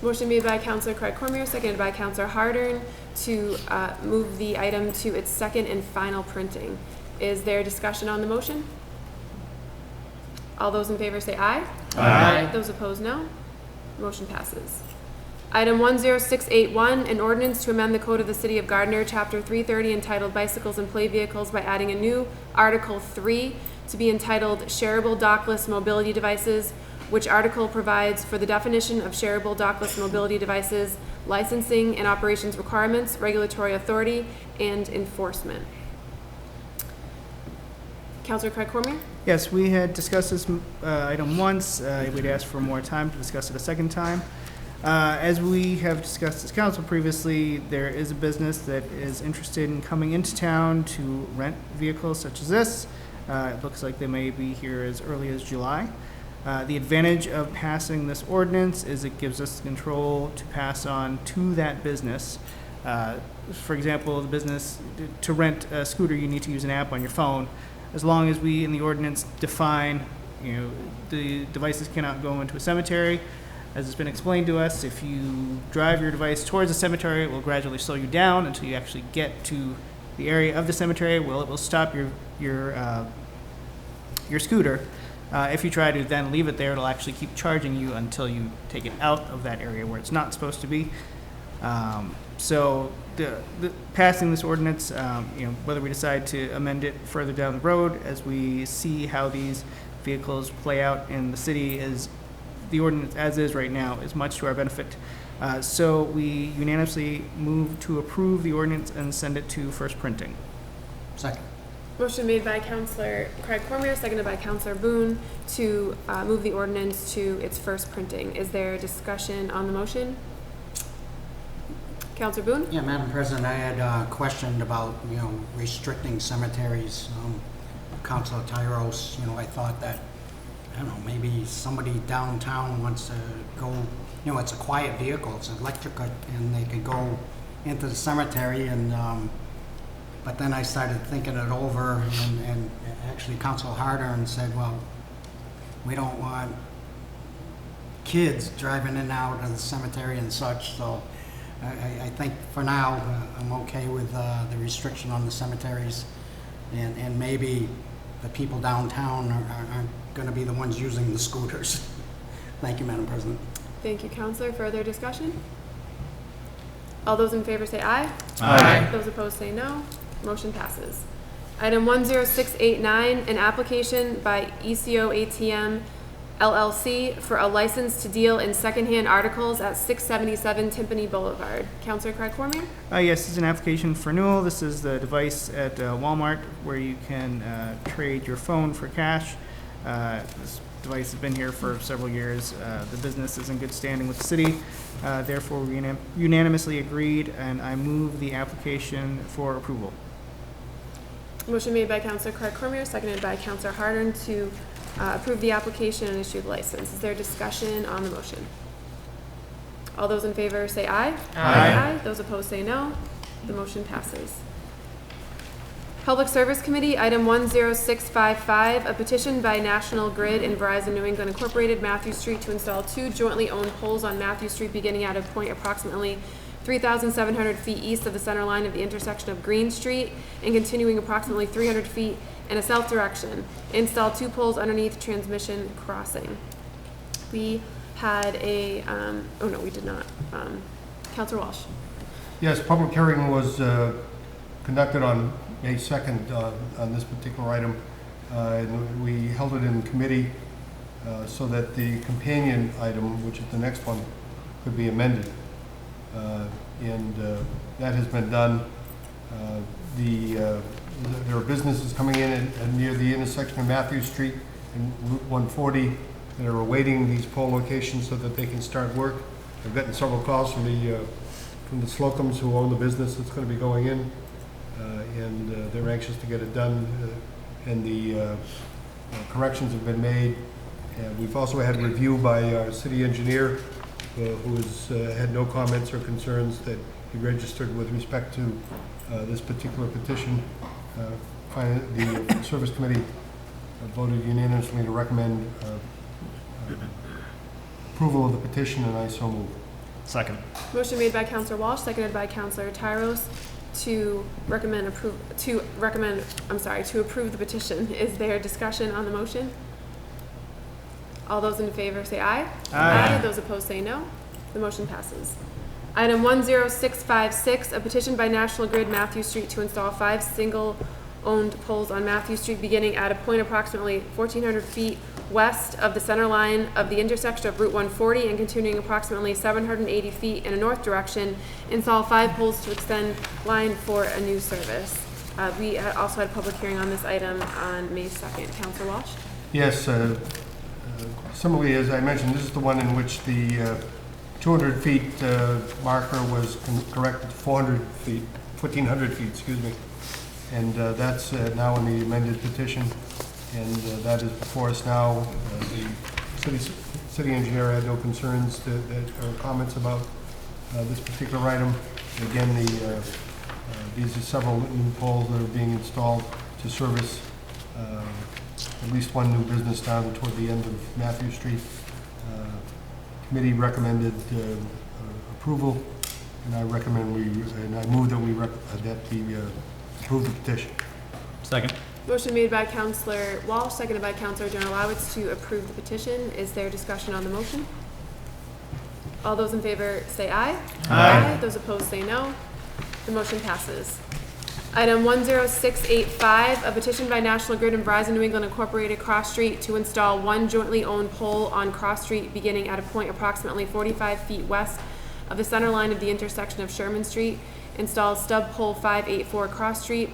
Speaker 1: Motion made by Counselor Craig Cormier, seconded by Counselor Hardern to move the item to its second and final printing. Is there discussion on the motion? All those in favor say aye.
Speaker 12: Aye.
Speaker 1: Those opposed, no. Motion passes. Item 10681, an ordinance to amend the code of the City of Gardner, Chapter 330, entitled Bicycles and Play Vehicles by adding a new Article 3 to be entitled Shareable Dockless Mobility Devices, which article provides for the definition of shareable dockless mobility devices, licensing and operations requirements, regulatory authority, and enforcement. Counselor Craig Cormier?
Speaker 12: Yes, we had discussed this item once. We'd asked for more time to discuss it a second time. As we have discussed as council previously, there is a business that is interested in coming into town to rent vehicles such as this. It looks like they may be here as early as July. The advantage of passing this ordinance is it gives us control to pass on to that business. For example, the business, to rent a scooter, you need to use an app on your phone. As long as we in the ordinance define, the devices cannot go into a cemetery. As it's been explained to us, if you drive your device towards a cemetery, it will gradually slow you down until you actually get to the area of the cemetery. Well, it will stop your scooter. If you try to then leave it there, it'll actually keep charging you until you take it out of that area where it's not supposed to be. So the passing this ordinance, whether we decide to amend it further down the road as we see how these vehicles play out in the city, is the ordinance as is right now is much to our benefit. So we unanimously move to approve the ordinance and send it to first printing.
Speaker 11: Second.
Speaker 1: Motion made by Counselor Craig Cormier, seconded by Counselor Boone to move the ordinance to its first printing. Is there discussion on the motion? Counselor Boone?
Speaker 11: Yeah, Madam President, I had questioned about, restricting cemeteries. Councilor Tyros, I thought that, I don't know, maybe somebody downtown wants to go, it's a quiet vehicle, it's electric, and they could go into the cemetery and, but then I started thinking it over and actually Councilor Hardern said, well, we don't want kids driving in and out of the cemetery and such, so I think for now, I'm okay with the restriction on the cemeteries, and maybe the people downtown aren't going to be the ones using the scooters. Thank you, Madam President.
Speaker 1: Thank you, Counselor. Further discussion? All those in favor say aye.
Speaker 12: Aye.
Speaker 1: Those opposed say no. Motion passes. Item 10689, an application by ECO ATM LLC for a license to deal in secondhand articles at 677 Timpani Boulevard. Counselor Craig Cormier?
Speaker 12: Yes, this is an application for renewal. This is the device at Walmart where you can trade your phone for cash. This device has been here for several years. The business is in good standing with the city. Therefore, we unanimously agreed, and I move the application for approval.
Speaker 1: Motion made by Counselor Craig Cormier, seconded by Counselor Hardern to approve the application and issue the license. Is there discussion on the motion? All those in favor say aye.
Speaker 12: Aye.
Speaker 1: Those opposed say no. The motion passes. Public Service Committee, item 10655, a petition by National Grid and Verizon New England Incorporated, Matthew Street, to install 2 jointly owned poles on Matthew Street beginning at a point approximately 3,700 feet east of the center line of the intersection of Green Street and continuing approximately 300 feet in a south direction. Install 2 poles underneath transmission crossing. We had a, oh no, we did not. Counselor Walsh.
Speaker 5: Yes, public hearing was conducted on May 2nd on this particular item. And we held it in committee so that the companion item, which is the next one, could be amended. And that has been done. There are businesses coming in near the intersection of Matthew Street and Route 140 that are awaiting these pole locations so that they can start work. I've gotten several calls from the Slocums who own the business that's going to be going in, and they're anxious to get it done, and the corrections have been made. And we've also had review by our city engineer, who has had no comments or concerns that he registered with respect to this particular petition. The Service Committee voted unanimously to recommend approval of the petition, and I so move.
Speaker 7: Second.
Speaker 1: Motion made by Counselor Walsh, seconded by Counselor Tyros to approve the petition. Is there discussion on the motion? All those in favor say aye.
Speaker 12: Aye.
Speaker 1: Those opposed say no. The motion passes. Item 10656, a petition by National Grid Matthew Street to install 5 single-owned poles on Matthew Street beginning at a point approximately 1,400 feet west of the center line of the intersection of Route 140 and continuing approximately 780 feet in a north direction. Install 5 poles to extend line for a new service. We also had a public hearing on this item on May 2nd. Councilor Walsh?
Speaker 5: Yes, similarly, as I mentioned, this is the one in which the 200 feet marker was corrected to 400 feet, 1,400 feet, excuse me. And that's now in the amended petition, and that is before us now. The city engineer had no concerns or comments about this particular item. Again, these are several new poles that are being installed to service at least one new business down toward the end of Matthew Street. Committee recommended approval, and I recommend I move that we approve the petition.
Speaker 7: Second.
Speaker 1: Motion made by Counselor Walsh, seconded by Counselor Generalowitz to approve the petition. Is there discussion on the motion? All those in favor say aye.
Speaker 12: Aye.
Speaker 1: Those opposed say no. The motion passes. Item 10685, a petition by National Grid and Verizon New England Incorporated Cross Street to install 1 jointly owned pole on Cross Street beginning at a point approximately 45 feet west of the center line of the intersection of Sherman Street. Install stub pole 584 Cross Street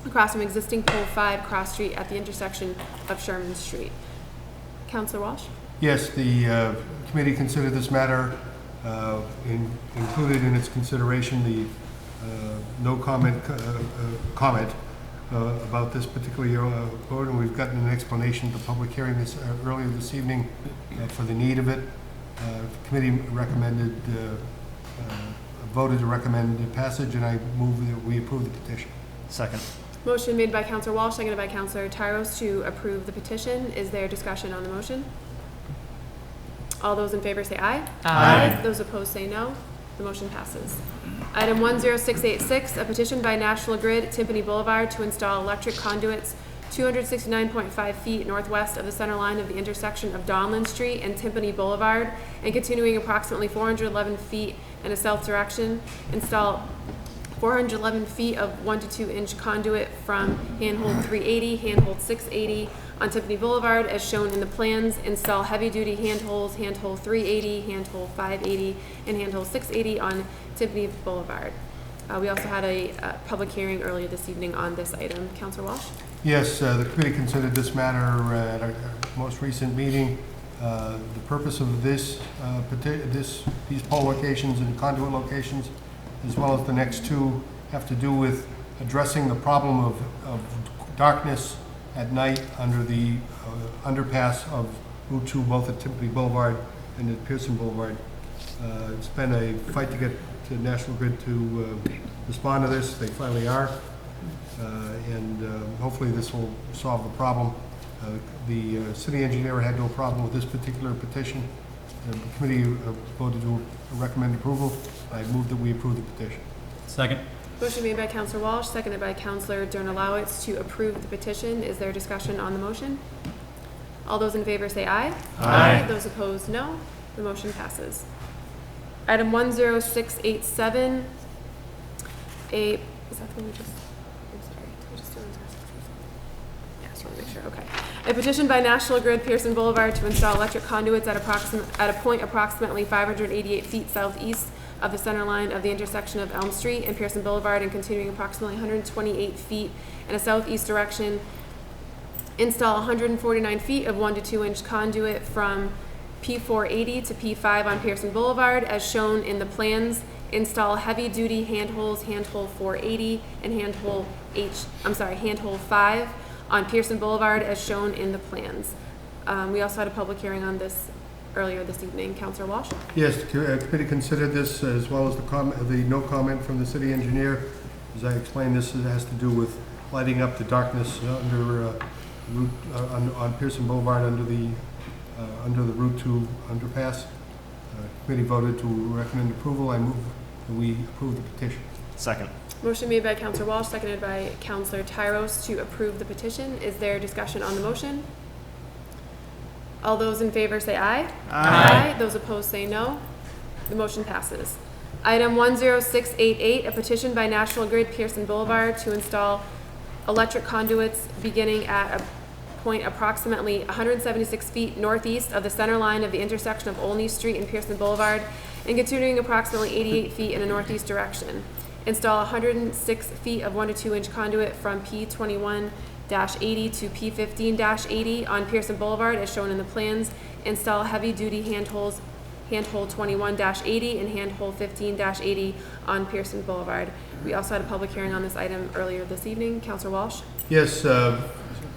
Speaker 1: across from existing pole 5 Cross Street at the intersection of Sherman Street. Councilor Walsh?
Speaker 5: Yes, the committee considered this matter, included in its consideration the no comment about this particular vote, and we've gotten an explanation at the public hearing earlier this evening for the need of it. The committee voted to recommend the passage, and I move that we approve the petition.
Speaker 7: Second.
Speaker 1: Motion made by Counselor Walsh, seconded by Counselor Tyros to approve the petition. Is there discussion on the motion? All those in favor say aye.
Speaker 12: Aye.
Speaker 1: Those opposed say no. The motion passes. Item 10686, a petition by National Grid, Timpani Boulevard, to install electric conduits 269.5 feet northwest of the center line of the intersection of Donlin Street and Timpani Boulevard, and continuing approximately 411 feet in a south direction. Install 411 feet of 1 to 2 inch conduit from handhold 380, handhold 680 on Timpani Boulevard as shown in the plans. Install heavy duty handholds, handhold 380, handhold 580, and handhold 680 on Timpani Boulevard. We also had a public hearing earlier this evening on this item. Councilor Walsh?
Speaker 5: Yes, the committee considered this matter at our most recent meeting. The purpose of these pole locations and conduit locations, as well as the next two, have to do with addressing the problem of darkness at night under the underpass of Route 2, both at Timpani Boulevard and at Pearson Boulevard. It's been a fight to get to National Grid to respond to this. They finally are. and hopefully this will solve the problem. The city engineer had no problem with this particular petition. The committee voted to recommend approval. I move that we approve the petition.
Speaker 7: Second.
Speaker 1: Motion made by Counselor Walsh, seconded by Counselor Donalowitz to approve the petition. Is there discussion on the motion? All those in favor say aye.
Speaker 12: Aye.
Speaker 1: Those opposed, no. The motion passes. Item 10687, is that the one we just, I'm sorry, did we just do 10687? Yeah, just want to make sure, okay. A petition by National Grid Pearson Boulevard to install electric conduits at a point approximately 588 feet southeast of the center line of the intersection of Elm Street and Pearson Boulevard and continuing approximately 128 feet in a southeast direction. Install 149 feet of 1 to 2 inch conduit from P480 to P5 on Pearson Boulevard as shown in the plans. Install heavy-duty handholds, handhole 480 and handhole handhole 5 on Pearson Boulevard as shown in the plans. We also had a public hearing on this earlier this evening. Councilor Walsh?
Speaker 5: Yes, the committee considered this as well as the no comment from the city engineer. As I explained, this has to do with lighting up the darkness under on Pearson Boulevard under the Route 2 underpass. Committee voted to recommend approval. I move that we approve the petition.
Speaker 12: Second.
Speaker 1: Motion made by Counselor Walsh, seconded by Counselor Tyros to approve the petition. Is there discussion on the motion? All those in favor say aye.
Speaker 12: Aye.
Speaker 1: Those opposed say no. The motion passes. Item 10688, a petition by National Grid Pearson Boulevard to install electric conduits beginning at a point approximately 176 feet northeast of the center line of the intersection of Olney Street and Pearson Boulevard and continuing approximately 88 feet in a northeast direction. Install 106 feet of 1 to 2 inch conduit from P21-80 to P15-80 on Pearson Boulevard as shown in the plans. Install heavy-duty handholds, handhole 21-80 and handhole 15-80 on Pearson Boulevard. We also had a public hearing on this item earlier this evening. Councilor Walsh?
Speaker 5: Yes,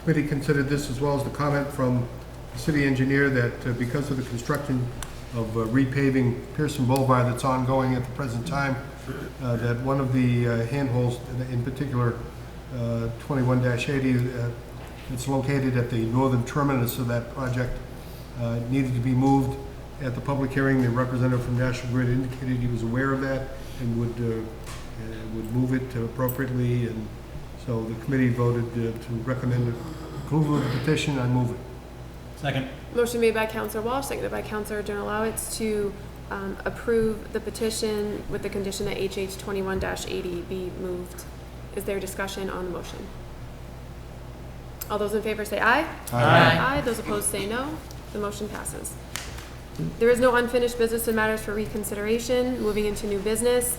Speaker 5: committee considered this as well as the comment from the city engineer that because of the construction of repaving Pearson Boulevard that's ongoing at the present time, that one of the handholds, in particular 21-80, it's located at the northern terminus of that project, needed to be moved. At the public hearing, the representative from National Grid indicated he was aware of that and would move it appropriately, and so the committee voted to recommend approval of the petition. I move it.
Speaker 7: Second.
Speaker 1: Motion made by Counselor Walsh, seconded by Counselor Donalowitz to approve the petition with the condition that HH 21-80 be moved. Is there discussion on the motion? All those in favor say aye.
Speaker 12: Aye.
Speaker 1: Aye. Those opposed say no. The motion passes. There is no unfinished business and matters for reconsideration. Moving into new business.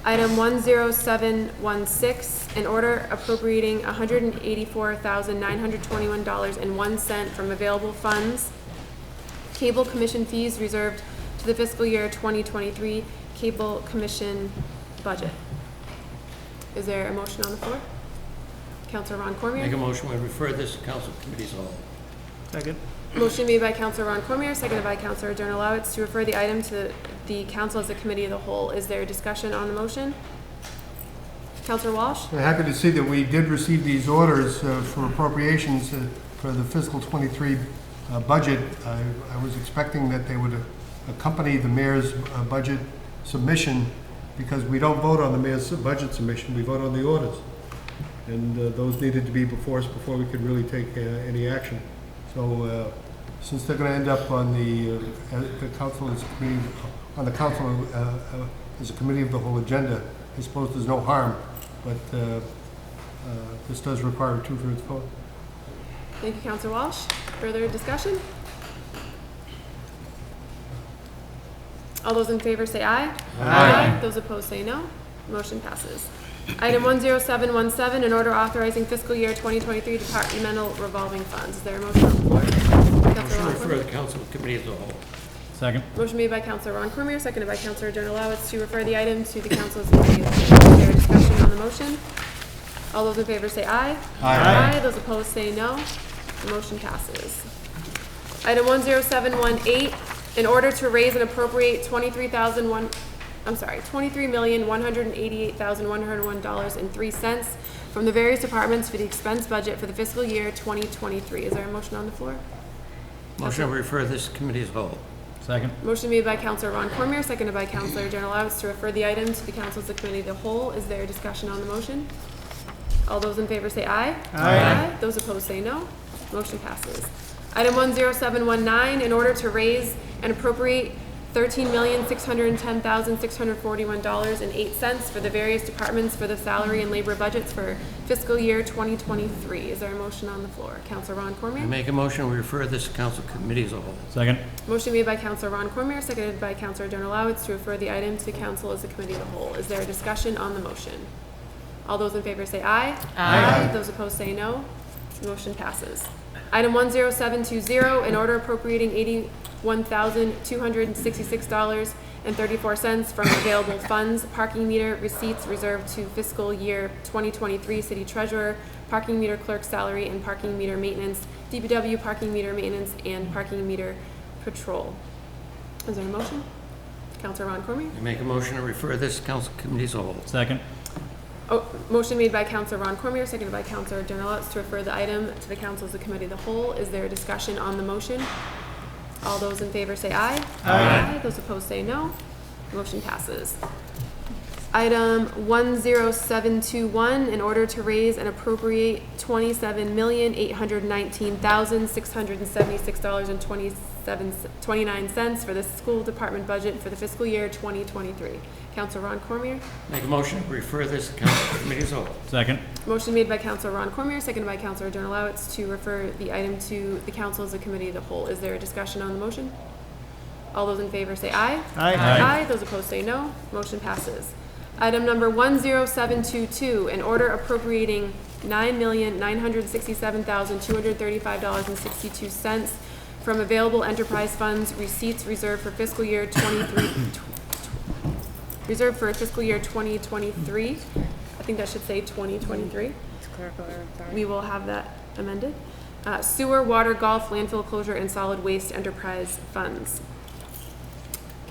Speaker 1: Item 10716, an order appropriating $184,921.01 from available funds. Cable commission fees reserved to the fiscal year 2023 cable commission budget. Is there a motion on the floor? Councilor Ron Cormier?
Speaker 3: Make a motion, we refer this to council committees all.
Speaker 12: Second.
Speaker 1: Motion made by Counselor Ron Cormier, seconded by Counselor Donalowitz to refer the item to the council as a committee of the whole. Is there discussion on the motion? Counselor Walsh?
Speaker 5: I'm happy to see that we did receive these orders for appropriations for the fiscal 23 budget. I was expecting that they would accompany the mayor's budget submission, because we don't vote on the mayor's budget submission, we vote on the orders. And those needed to be before us before we could really take any action. So since they're going to end up on the council as a committee, on the council as a committee of the whole agenda, I suppose there's no harm, but this does require a 2/3 vote.
Speaker 1: Thank you, Counselor Walsh. Further discussion? All those in favor say aye.
Speaker 12: Aye.
Speaker 1: Those opposed say no. Motion passes. Item 10717, an order authorizing fiscal year 2023 departmental revolving funds. Is there a motion on the floor?
Speaker 3: Motion
Speaker 1: Counselor
Speaker 3: to
Speaker 1: Ron
Speaker 3: refer
Speaker 1: Cormier?
Speaker 3: the council committee as a whole.
Speaker 7: Second.
Speaker 1: Motion made by Counselor Ron Cormier, seconded by Counselor Donalowitz to refer the item to the council as a committee of the whole. Is there a discussion on the motion? All those in favor say aye.
Speaker 12: Aye.
Speaker 1: Those opposed say no. The motion passes. Item 10718, in order to raise and appropriate $23,188,101.03 from the various departments for the expense budget for the fiscal year 2023. Is there a motion on the floor?
Speaker 3: Motion to refer this to committee as a whole.
Speaker 7: Second.
Speaker 1: Motion made by Counselor Ron Cormier, seconded by Counselor Generalowitz to refer the item to the council as a committee of the whole. Is there a discussion on the motion? All those in favor say aye.
Speaker 12: Aye.
Speaker 1: Those opposed say no. Motion passes. Item 10719, in order to raise and appropriate $13,610,641.08 for the various departments for the salary and labor budgets for fiscal year 2023. Is there a motion on the floor? Counselor Ron
Speaker 3: I
Speaker 1: Cormier?
Speaker 3: make a motion to refer this to council committee as a whole.
Speaker 7: Second.
Speaker 1: Motion made by Counselor Ron Cormier, seconded by Counselor Generalowitz to refer the item to council as a committee of the whole. Is there a discussion on the motion? All those in favor say aye.
Speaker 12: Aye.
Speaker 1: Those opposed say no. Motion passes. Item 10720, in order appropriating $81,266.34 from available funds, parking meter receipts reserved to fiscal year 2023 city treasurer, parking meter clerk salary, and parking meter maintenance, DPW parking meter maintenance, and parking meter patrol. Is there a motion? Counselor Ron Cormier?
Speaker 3: I make a motion to refer this to council committee as a whole.
Speaker 7: Second.
Speaker 1: Oh, motion made by Counselor Ron Cormier, seconded by Counselor Generalowitz to refer the item to the council as a committee of the whole. Is there a discussion on the motion? All those in favor say aye.
Speaker 12: Aye.
Speaker 1: Those opposed say no. Motion passes. Item 10721, in order to raise and appropriate $27,819,676.29 for the school department budget for the fiscal year 2023. Counselor Ron Cormier?
Speaker 3: Make a motion to refer this to council committee as a whole.
Speaker 7: Second.
Speaker 1: Motion made by Counselor Ron Cormier, seconded by Counselor Generalowitz to refer the item to the council as a committee of the whole. Is there a discussion on the motion? All those in favor say aye.
Speaker 12: Aye.
Speaker 1: Those opposed say no. Motion passes. Item number 10722, in order appropriating $9,967,235.62 from available enterprise funds receipts reserved for fiscal year 2023. I think that should say 2023.
Speaker 2: It's clerical error, sorry.
Speaker 1: We will have that amended. Sewer, water, golf, landfill closure, and solid waste enterprise funds.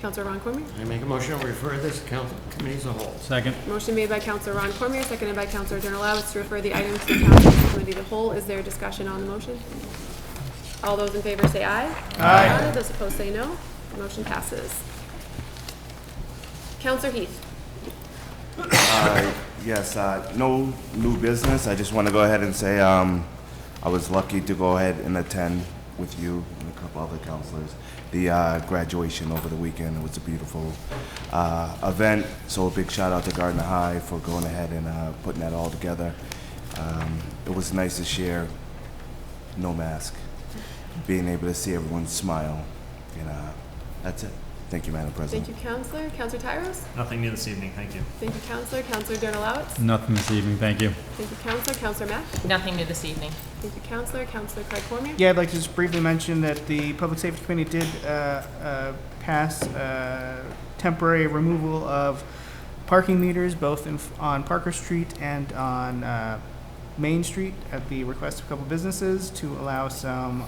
Speaker 1: Counselor Ron Cormier?
Speaker 3: I make a motion to refer this to council committee as a whole.
Speaker 7: Second.
Speaker 1: Motion made by Counselor Ron Cormier, seconded by Counselor Generalowitz to refer the item to the council committee of the whole. Is there a discussion on the motion? All those in favor say aye.
Speaker 12: Aye.
Speaker 1: Those opposed say no. Motion passes. Counselor Heath?
Speaker 13: Yes, no new business. I just want to go ahead and say I was lucky to go ahead and attend with you and a couple other counselors the graduation over the weekend. It was a beautiful event, so a big shout out to Gardner High for going ahead and putting that all together. It was nice to share, no mask, being able to see everyone smile, and that's it. Thank you, Madam President.
Speaker 1: Thank you, Counselor. Counselor Tyros?
Speaker 14: Nothing new this evening, thank you.
Speaker 1: Thank you, Counselor. Counselor Generalowitz?
Speaker 7: Nothing this evening, thank you.
Speaker 1: Thank you, Counselor. Counselor Mack?
Speaker 9: Nothing new this evening.
Speaker 1: Thank you, Counselor. Counselor Craig Cormier?
Speaker 12: Yeah, I'd like to just briefly mention that the Public Safety Committee did pass temporary removal of parking meters both on Parker Street and on Main Street at the request of a couple businesses to allow some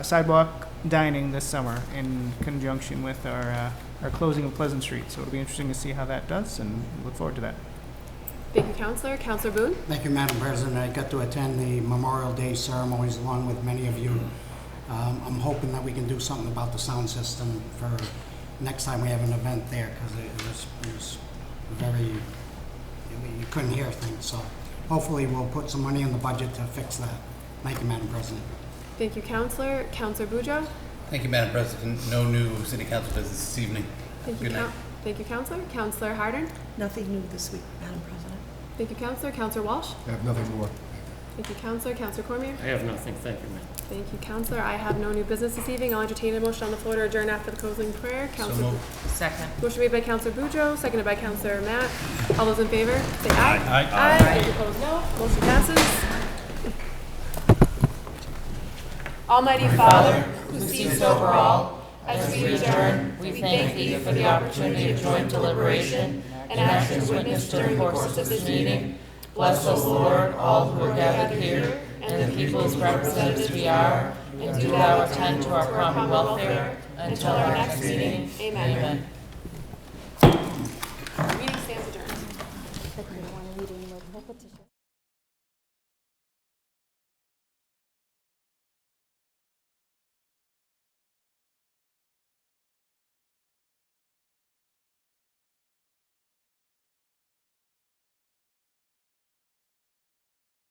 Speaker 12: sidewalk dining this summer in conjunction with our closing of Pleasant Street. So it'll be interesting to see how that does, and we look forward to that.
Speaker 1: Thank you, Counselor. Counselor Boone?
Speaker 11: Thank you, Madam President. I got to attend the Memorial Day ceremonies along with many of you. I'm hoping that we can do something about the sound system for next time we have an event there, because it was very, you couldn't hear things. So hopefully we'll put some money in the budget to fix that. Thank you, Madam President.
Speaker 1: Thank you, Counselor. Counselor Boudreaux?
Speaker 8: Thank you, Madam President. No new city council business this evening.
Speaker 1: Thank you,
Speaker 8: Good night.
Speaker 1: Thank you, Counselor. Counselor Hardern?
Speaker 15: Nothing new this week, Madam President.
Speaker 1: Thank you, Counselor. Counselor Walsh?
Speaker 5: I have nothing more.
Speaker 1: Thank you, Counselor. Counselor Cormier?
Speaker 3: I have nothing, thank you, ma'am.
Speaker 1: Thank you, Counselor. I have no new business this evening. I'll entertain a motion on the floor to adjourn after the closing prayer.
Speaker 8: So
Speaker 1: Counselor.
Speaker 8: moved.
Speaker 9: Second.
Speaker 1: Motion made by Counselor Boudreaux, seconded by Counselor Matt. All those in favor, say aye.
Speaker 7: Aye.
Speaker 1: Those opposed, no. Motion passes. Almighty Father,
Speaker 9: who sees over all, as we adjourn, we thank thee for the opportunity of joint deliberation and actions witnessed during the course of this meeting. Bless us, Lord, all who are gathered here, and the people whose representatives we are, and do thou attend to our common welfare until our next meeting. Amen.
Speaker 15: Petition.